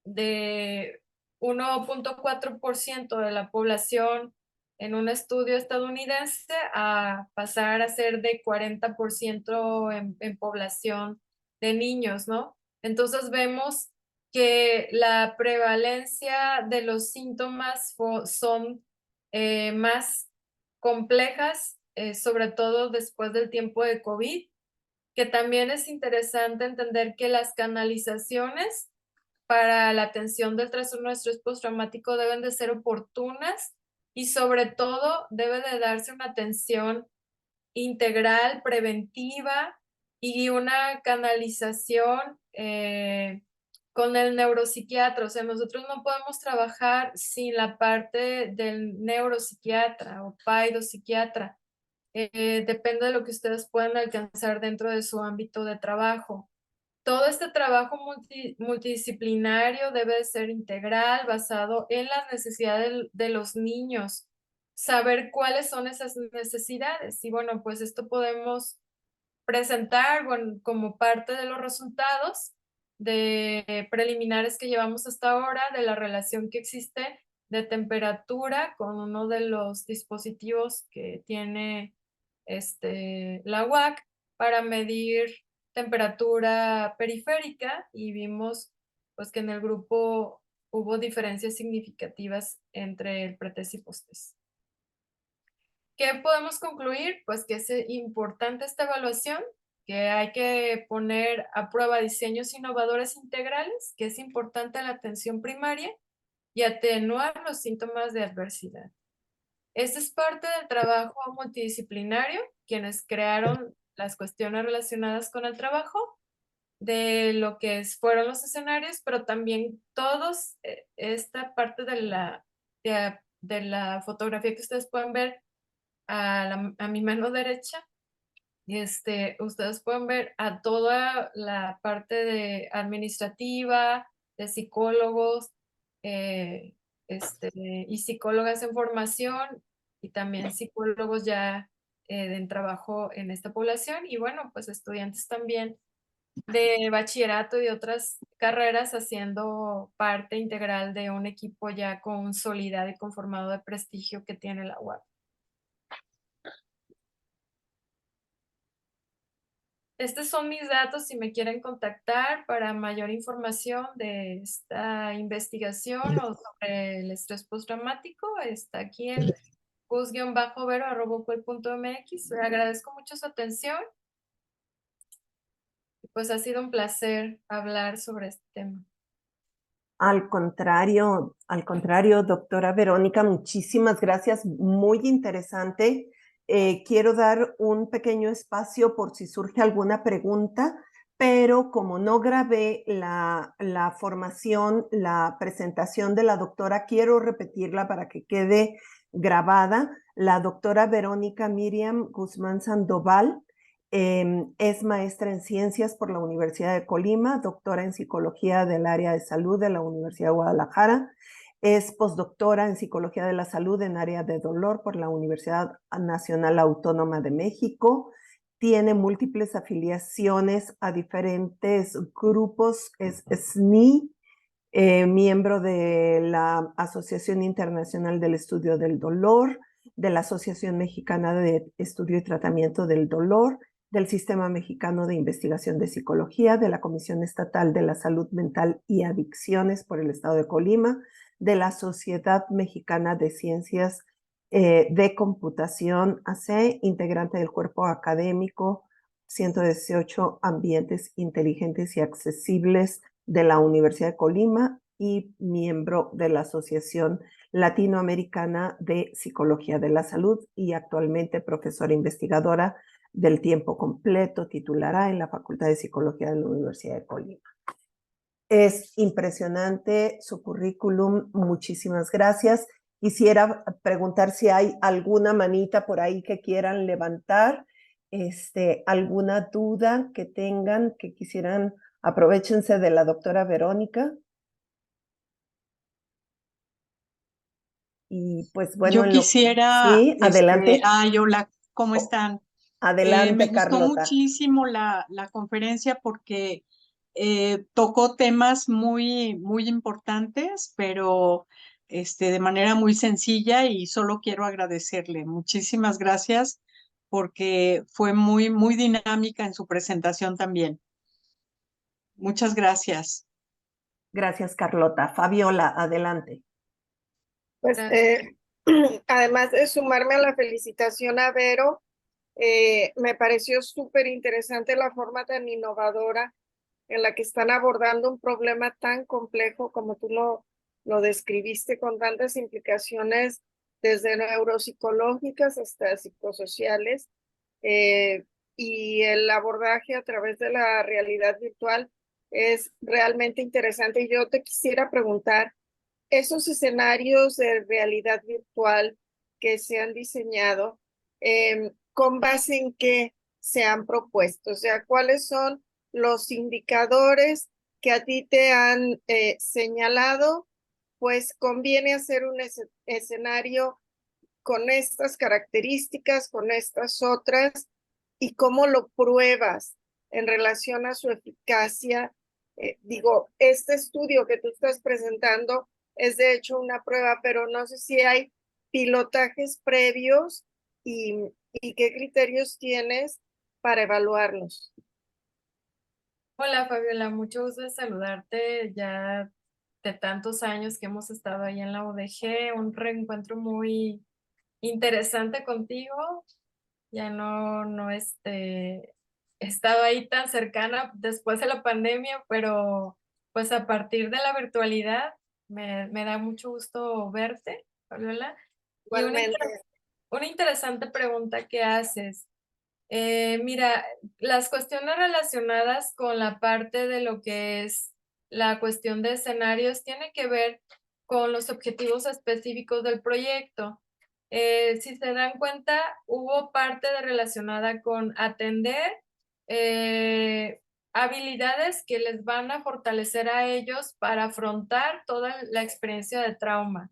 de 1.4% de la población en un estudio estadounidense a pasar a ser de 40% en población de niños, ¿no? Entonces vemos que la prevalencia de los síntomas son más complejas, sobre todo después del tiempo de COVID, que también es interesante entender que las canalizaciones para la atención del trastorno de estrés postraumático deben de ser oportunas y sobre todo debe de darse una atención integral, preventiva y una canalización con el neuropsiquiatra. O sea, nosotros no podemos trabajar sin la parte del neuropsiquiatra o paidopsiquiatra. Depende de lo que ustedes puedan alcanzar dentro de su ámbito de trabajo. Todo este trabajo multidisciplinario debe de ser integral, basado en las necesidades de los niños, saber cuáles son esas necesidades. Y bueno, pues esto podemos presentar, bueno, como parte de los resultados de preliminares que llevamos hasta ahora de la relación que existe de temperatura con uno de los dispositivos que tiene la UAC para medir temperatura periférica, y vimos pues que en el grupo hubo diferencias significativas entre el pretest y posttest. ¿Qué podemos concluir? Pues que es importante esta evaluación, que hay que poner a prueba diseños innovadores integrales, que es importante la atención primaria y atenuar los síntomas de adversidad. Este es parte del trabajo multidisciplinario, quienes crearon las cuestiones relacionadas con el trabajo, de lo que fueron los escenarios, pero también todos, esta parte de la fotografía que ustedes pueden ver a mi mano derecha, Ustedes pueden ver a toda la parte de administrativa, de psicólogos, eh, y psicólogas en formación, y también psicólogos ya en trabajo en esta población, y bueno, pues estudiantes también de bachillerato y otras carreras haciendo parte integral de un equipo ya consolidado y conformado de prestigio que tiene la UAP. Estos son mis datos si me quieren contactar para mayor información de esta investigación o sobre el estrés postraumático. Está aquí en cus-vero@ucol.mx. Le agradezco mucho su atención. Pues ha sido un placer hablar sobre este tema. Al contrario, doctora Verónica, muchísimas gracias, muy interesante. Quiero dar un pequeño espacio por si surge alguna pregunta, pero como no grabé la formación, la presentación de la doctora, quiero repetirla para que quede grabada. La doctora Verónica Miriam Guzmán Sandoval es maestra en ciencias por la Universidad de Colima, doctora en psicología del área de salud de la Universidad de Guadalajara, es postdoctora en psicología de la salud en área de dolor por la Universidad Nacional Autónoma de México, tiene múltiples afiliaciones a diferentes grupos, es SNI, miembro de la Asociación Internacional del Estudio del Dolor, de la Asociación Mexicana de Estudio y Tratamiento del Dolor, del Sistema Mexicano de Investigación de Psicología, de la Comisión Estatal de la Salud Mental y Adicciones por el Estado de Colima, de la Sociedad Mexicana de Ciencias de Computación, AC, integrante del cuerpo académico 118 Ambientes Inteligentes y Accesibles de la Universidad de Colima y miembro de la Asociación Latinoamericana de Psicología de la Salud y actualmente profesora investigadora del tiempo completo, titulará en la Facultad de Psicología de la Universidad de Colima. Es impresionante su currículum, muchísimas gracias. Quisiera preguntar si hay alguna manita por ahí que quieran levantar, alguna duda que tengan, que quisieran, aprovechense de la doctora Verónica. Y pues bueno, Yo quisiera, sí, adelante. hola, ¿cómo están? Me Adelante, gustó Carlota. muchísimo la conferencia porque tocó temas muy importantes, pero de manera muy sencilla y solo quiero agradecerle. Muchísimas gracias porque fue muy dinámica en su presentación también. Muchas gracias. Gracias, Carlota. Fabiola, adelante. Pues además de sumarme a la felicitación a Vero, me pareció súper interesante la forma tan innovadora en la que están abordando un problema tan complejo como tú lo describiste, con tantas implicaciones desde neuropsicológicas hasta psicosociales, eh, y el abordaje a través de la realidad virtual es realmente interesante. Y yo te quisiera preguntar, esos escenarios de realidad virtual que se han diseñado, ¿con base en qué se han propuesto? O sea, ¿cuáles son los indicadores que a ti te han señalado? Pues conviene hacer un escenario con estas características, con estas otras, y cómo lo pruebas en relación a su eficacia. Digo, este estudio que tú estás presentando es de hecho una prueba, pero no sé si hay pilotajes previos y qué criterios tienes para evaluarlos. Hola Fabiola, mucho gusto de saludarte ya de tantos años que hemos estado ahí en la UDG, un reencuentro muy interesante contigo. Ya no he estado ahí tan cercana después de la pandemia, pero pues a partir de la virtualidad me da mucho gusto verte, Fabiola. Y Igualmente. una interesante pregunta que haces. Mira, las cuestiones relacionadas con la parte de lo que es la cuestión de escenarios tiene que ver con los objetivos específicos del proyecto. Si se dan cuenta, hubo parte relacionada con atender habilidades que les van a fortalecer a ellos para afrontar toda la experiencia de trauma.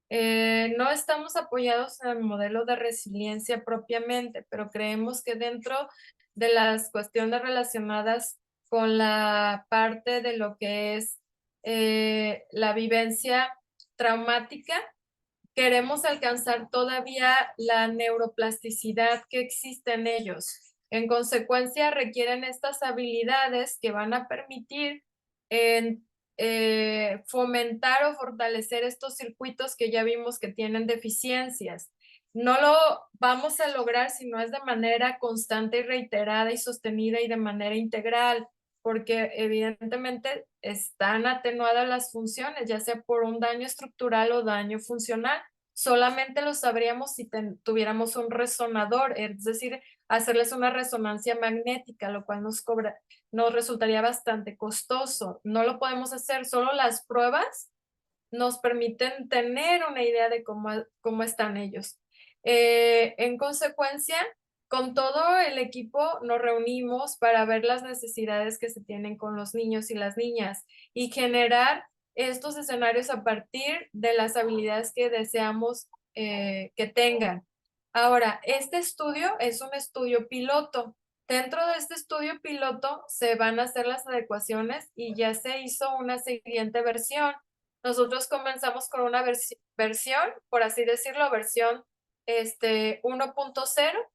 No estamos apoyados en el modelo de resiliencia propiamente, pero creemos que dentro de las cuestiones relacionadas con la parte de lo que es la vivencia traumática, queremos alcanzar todavía la neuroplasticidad que existe en ellos. En consecuencia, requieren estas habilidades que van a permitir fomentar o fortalecer estos circuitos que ya vimos que tienen deficiencias. No lo vamos a lograr si no es de manera constante y reiterada y sostenida y de manera integral, porque evidentemente están atenuadas las funciones, ya sea por un daño estructural o daño funcional. Solamente lo sabríamos si tuviéramos un resonador, es decir, hacerles una resonancia magnética, lo cual nos resultaría bastante costoso. No lo podemos hacer, solo las pruebas nos permiten tener una idea de cómo están ellos. En consecuencia, con todo el equipo nos reunimos para ver las necesidades que se tienen con los niños y las niñas y generar estos escenarios a partir de las habilidades que deseamos que tengan. Ahora, este estudio es un estudio piloto. Dentro de este estudio piloto se van a hacer las adecuaciones y ya se hizo una siguiente versión. Nosotros comenzamos con una versión, por así decirlo, versión 1.0,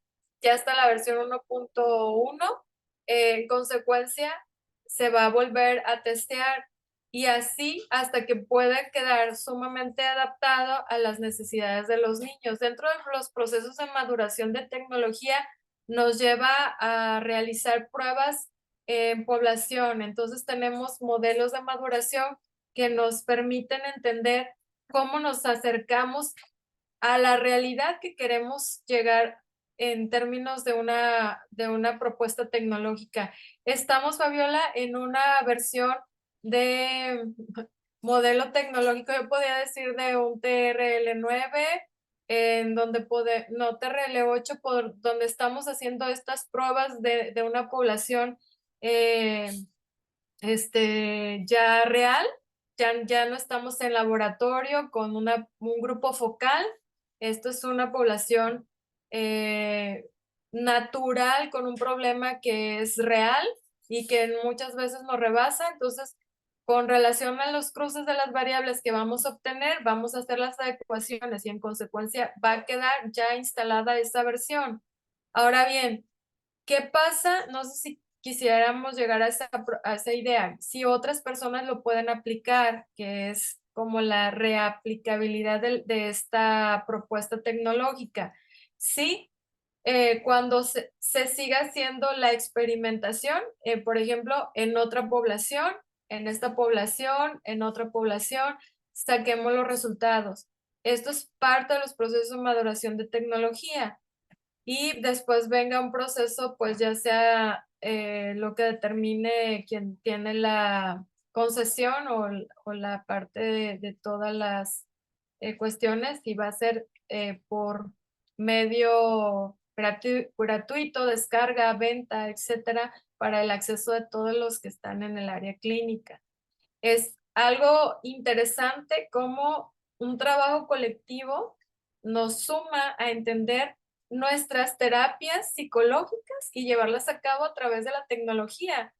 ya está la versión 1.1, en consecuencia se va a volver a testear y así hasta que pueda quedar sumamente adaptado a las necesidades de los niños. Dentro de los procesos de maduración de tecnología nos lleva a realizar pruebas en población, entonces tenemos modelos de maduración que nos permiten entender cómo nos acercamos a la realidad que queremos llegar en términos de una propuesta tecnológica. Estamos, Fabiola, en una versión de modelo tecnológico, yo podría decir de un TRL9, en donde no, TRL8, por donde estamos haciendo estas pruebas de una población ya real, ya no estamos en laboratorio con un grupo focal. Esto es una población natural con un problema que es real y que muchas veces nos rebasa. Entonces, con relación a los cruces de las variables que vamos a obtener, vamos a hacer las adecuaciones y en consecuencia va a quedar ya instalada esta versión. Ahora bien, ¿qué pasa? No sé si quisiéramos llegar a esa idea. Si otras personas lo pueden aplicar, que es como la reaplicabilidad de esta propuesta tecnológica. Sí, cuando se siga haciendo la experimentación, por ejemplo, en otra población, en esta población, en otra población, saquemos los resultados. Esto es parte de los procesos de maduración de tecnología y después venga un proceso, pues ya sea lo que determine quien tiene la concesión o la parte de todas las cuestiones, y va a ser por medio gratuito, descarga, venta, etcétera, para el acceso de todos los que están en el área clínica. Es algo interesante cómo un trabajo colectivo nos suma a entender nuestras terapias psicológicas y llevarlas a cabo a través de la tecnología,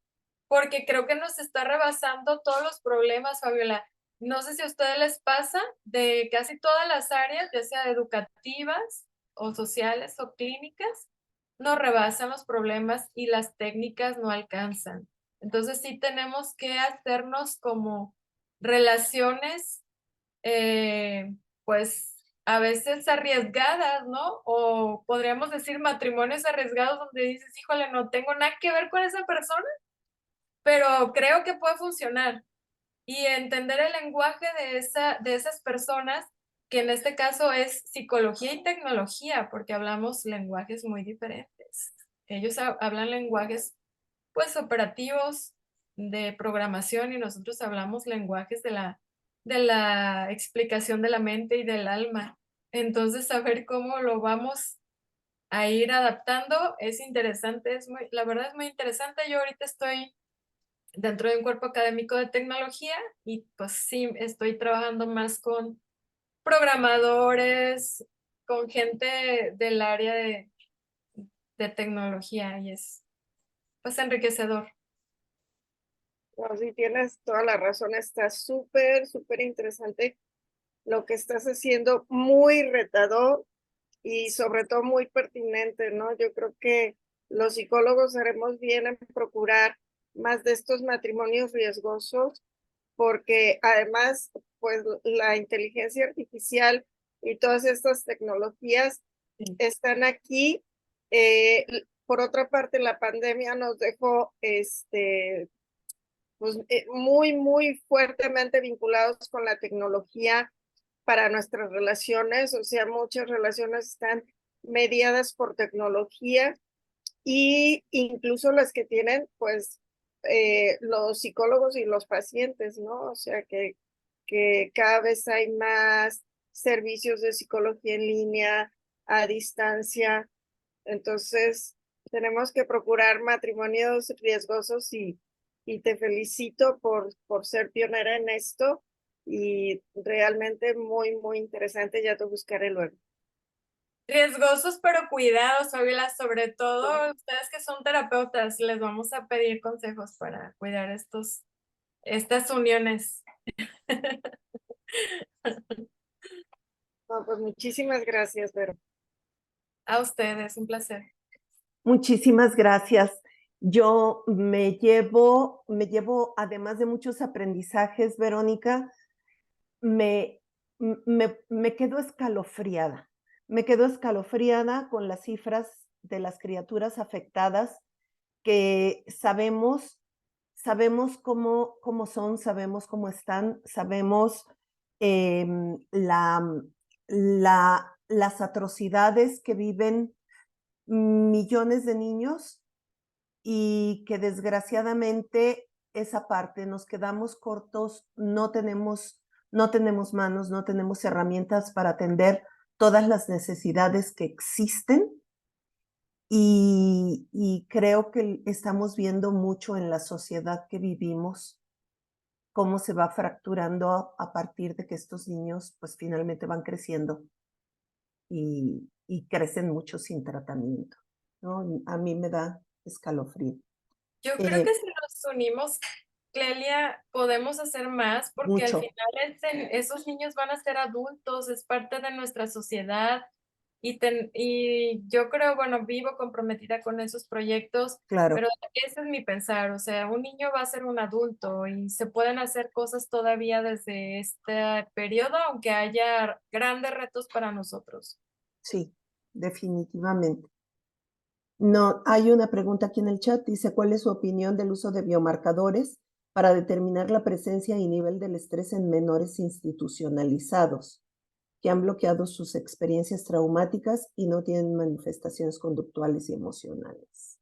porque creo que nos está rebasando todos los problemas, Fabiola. No sé si a ustedes les pasa de casi todas las áreas, ya sea educativas o sociales o clínicas, nos rebasan los problemas y las técnicas no alcanzan. Entonces sí tenemos que hacernos como relaciones, pues a veces arriesgadas, ¿no? O podríamos decir matrimonios arriesgados donde dices, híjole, no tengo nada que ver con esa persona, pero creo que puede funcionar. Y entender el lenguaje de esas personas, que en este caso es psicología y tecnología, porque hablamos lenguajes muy diferentes. Ellos hablan lenguajes pues operativos de programación y nosotros hablamos lenguajes de la explicación de la mente y del alma. Entonces, a ver cómo lo vamos a ir adaptando es interesante, la verdad es muy interesante. Yo ahorita estoy dentro de un cuerpo académico de tecnología y pues sí, estoy trabajando más con programadores, con gente del área de tecnología y es pues enriquecedor. No, sí, tienes toda la razón, está súper, súper interesante lo que estás haciendo, muy retador y sobre todo muy pertinente, ¿no? Yo creo que los psicólogos haremos bien en procurar más de estos matrimonios riesgosos, porque además, pues la inteligencia artificial y todas estas tecnologías están aquí. Por otra parte, la pandemia nos dejó pues, muy, muy fuertemente vinculados con la tecnología para nuestras relaciones, o sea, muchas relaciones están mediadas por tecnología y incluso las que tienen, pues, los psicólogos y los pacientes, ¿no? O sea, que cada vez hay más servicios de psicología en línea, a distancia, entonces tenemos que procurar matrimonios riesgosos y te felicito por ser pionera en esto y realmente muy, muy interesante, ya te buscaré luego. Riesgosos pero cuidados, Fabiola, sobre todo ustedes que son terapeutas, les vamos a pedir consejos para cuidar estas uniones. No, pues muchísimas gracias, Vero. A ustedes, un placer. Muchísimas gracias. Yo además de muchos aprendizajes, Verónica, me quedo escalofriada. Me quedo escalofriada con las cifras de las criaturas afectadas que sabemos cómo son, sabemos cómo están, sabemos las atrocidades que viven millones de niños y que desgraciadamente esa parte nos quedamos cortos, no tenemos manos, no tenemos herramientas para atender todas las necesidades que existen y creo que estamos viendo mucho en la sociedad que vivimos cómo se va fracturando a partir de que estos niños pues finalmente van creciendo y crecen mucho sin tratamiento, ¿no? A mí me da escalofrío. Yo creo que si nos unimos, Clelia, podemos hacer más porque al Mucho. final esos niños van a ser adultos, es parte de nuestra sociedad y yo creo, bueno, vivo comprometida con esos proyectos, Claro. pero ese es mi pensar, o sea, un niño va a ser un adulto y se pueden hacer cosas todavía desde este periodo, aunque haya grandes retos para nosotros. Sí, definitivamente. No, hay una pregunta aquí en el chat, dice, ¿cuál es su opinión del uso de biomarcadores para determinar la presencia y nivel del estrés en menores institucionalizados que han bloqueado sus experiencias traumáticas y no tienen manifestaciones conductuales y emocionales?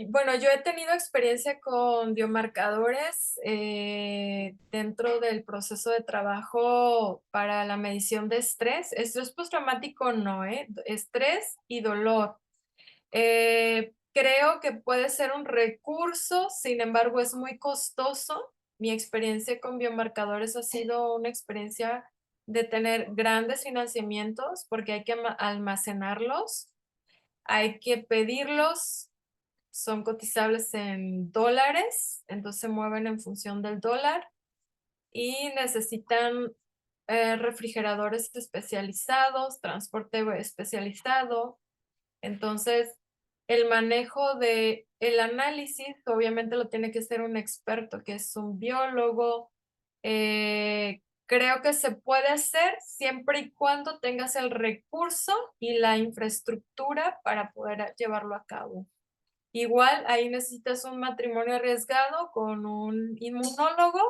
Bueno, yo he tenido experiencia con biomarcadores dentro del proceso de trabajo para la medición de estrés postraumático no, estrés y dolor. Creo que puede ser un recurso, sin embargo es muy costoso. Mi experiencia con biomarcadores ha sido una experiencia de tener grandes financiamientos porque hay que almacenarlos, hay que pedirlos, son cotizables en dólares, entonces se mueven en función del dólar y necesitan refrigeradores especializados, transporte especializado. Entonces, el manejo de el análisis obviamente lo tiene que ser un experto, que es un biólogo. Creo que se puede hacer siempre y cuando tengas el recurso y la infraestructura para poder llevarlo a cabo. Igual ahí necesitas un matrimonio arriesgado con un inmunólogo,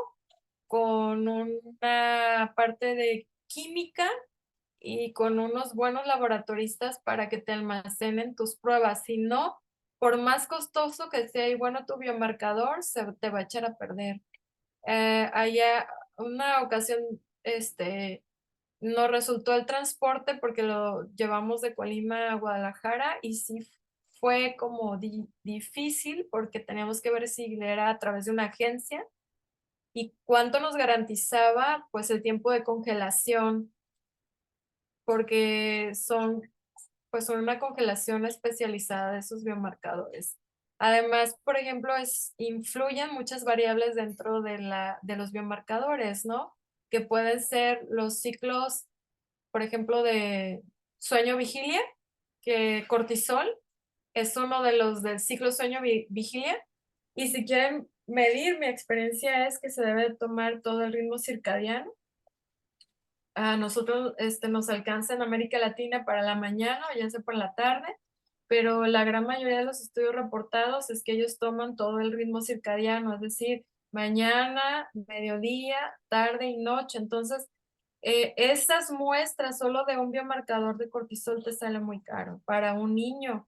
con una parte de química y con unos buenos laboratoristas para que te almacenen tus pruebas. Si no, por más costoso que sea y bueno tu biomarcador, se te va a echar a perder. allá una ocasión, nos resultó el transporte porque lo llevamos de Colima a Guadalajara y sí fue como difícil porque teníamos que ver si era a través de una agencia y cuánto nos garantizaba pues el tiempo de congelación, porque son una congelación especializada de esos biomarcadores. Además, por ejemplo, influyen muchas variables dentro de los biomarcadores, ¿no? Que pueden ser los ciclos, por ejemplo, de sueño-vigilia, que cortisol es uno de los del ciclo sueño-vigilia. Y si quieren medir, mi experiencia es que se debe tomar todo el ritmo circadiano. A nosotros nos alcanza en América Latina para la mañana o ya sea por la tarde, pero la gran mayoría de los estudios reportados es que ellos toman todo el ritmo circadiano, es decir, mañana, mediodía, tarde y noche. Entonces, esas muestras solo de un biomarcador de cortisol te sale muy caro para un niño.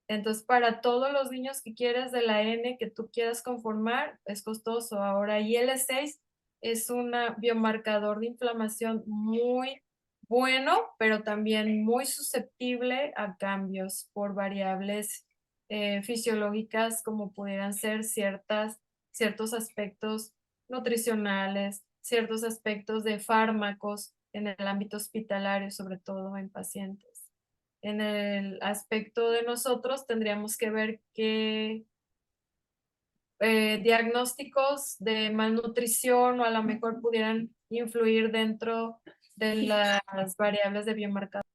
Entonces, para todos los niños que quieres de la N que tú quieras conformar, es costoso. Ahora, IL-6 es un biomarcador de inflamación muy bueno, pero también muy susceptible a cambios por variables fisiológicas, como pudieran ser ciertos aspectos nutricionales, ciertos aspectos de fármacos en el ámbito hospitalario, sobre todo en pacientes. En el aspecto de nosotros tendríamos que ver qué diagnósticos de malnutrición o a lo mejor pudieran influir dentro de las variables de biomarcador.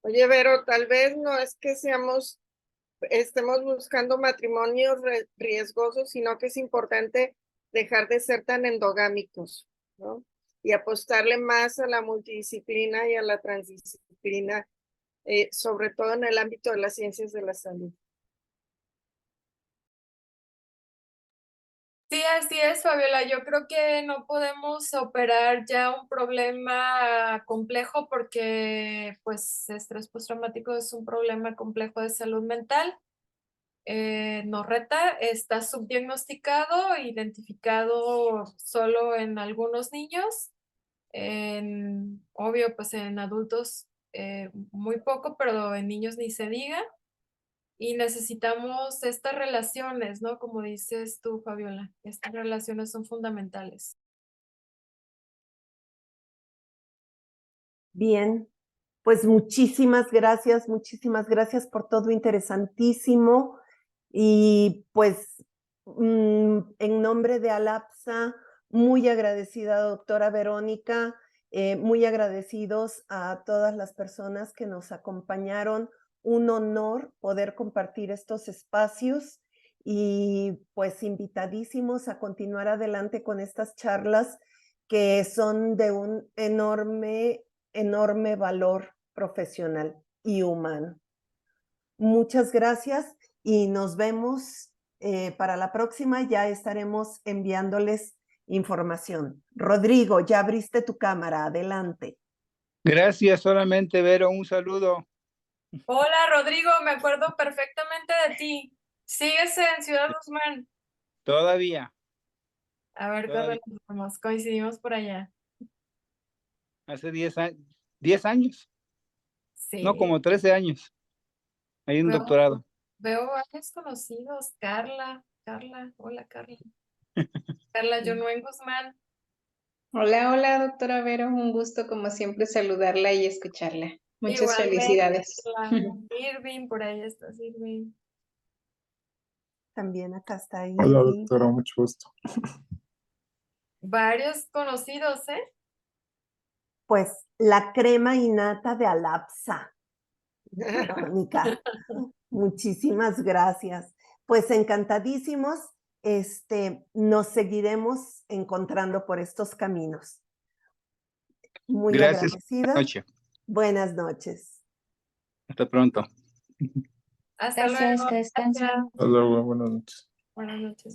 Oye, Vero, tal vez no es que estemos buscando matrimonios riesgosos, sino que es importante dejar de ser tan endogámicos, ¿no? Y apostarle más a la multidisciplina y a la transdisciplina, sobre todo en el ámbito de las ciencias de la salud. Sí, así es, Fabiola. Yo creo que no podemos operar ya un problema complejo porque, pues, estrés postraumático es un problema complejo de salud mental. Nos reta, está subdiagnosticado, identificado solo en algunos niños, obvio, pues en adultos muy poco, pero en niños ni se diga. Y necesitamos estas relaciones, ¿no? Como dices tú, Fabiola, estas relaciones son fundamentales. Bien, pues muchísimas gracias por todo interesantísimo. Y pues en nombre de ALAPSA, muy agradecida, doctora Verónica, muy agradecidos a todas las personas que nos acompañaron. Un honor poder compartir estos espacios y pues invitadísimos a continuar adelante con estas charlas que son de un enorme valor profesional y humano. Muchas gracias y nos vemos para la próxima. Ya estaremos enviándoles información. Rodrigo, ya abriste tu cámara. Adelante. Gracias, solamente, Vero, un saludo. Hola, Rodrigo, me acuerdo perfectamente de ti. ¿Sigues en Ciudad Guzmán? Todavía. A ver cuándo nos vemos. Coincidimos por allá. Hace 10 años. Sí. No, como 13 años. Hay un doctorado. Veo varios conocidos. Carla. Hola, Carla. Carla Jonuen Guzmán. Hola, doctora Vero, un gusto como siempre saludarla y escucharla. Muchas Igualmente, felicidades. Irving, por ahí estás, Irving. También acá está Irving. Hola, doctora, mucho gusto. Varios conocidos, ¿eh? Pues la crema innata de ALAPSA. Verónica, muchísimas gracias. Pues encantadísimos. Nos seguiremos encontrando por estos caminos. Muy Gracias. agradecida. Buenas noches. Hasta pronto. Hasta luego. Gracias, que descansen. Hasta luego, buenas noches. Buenas noches.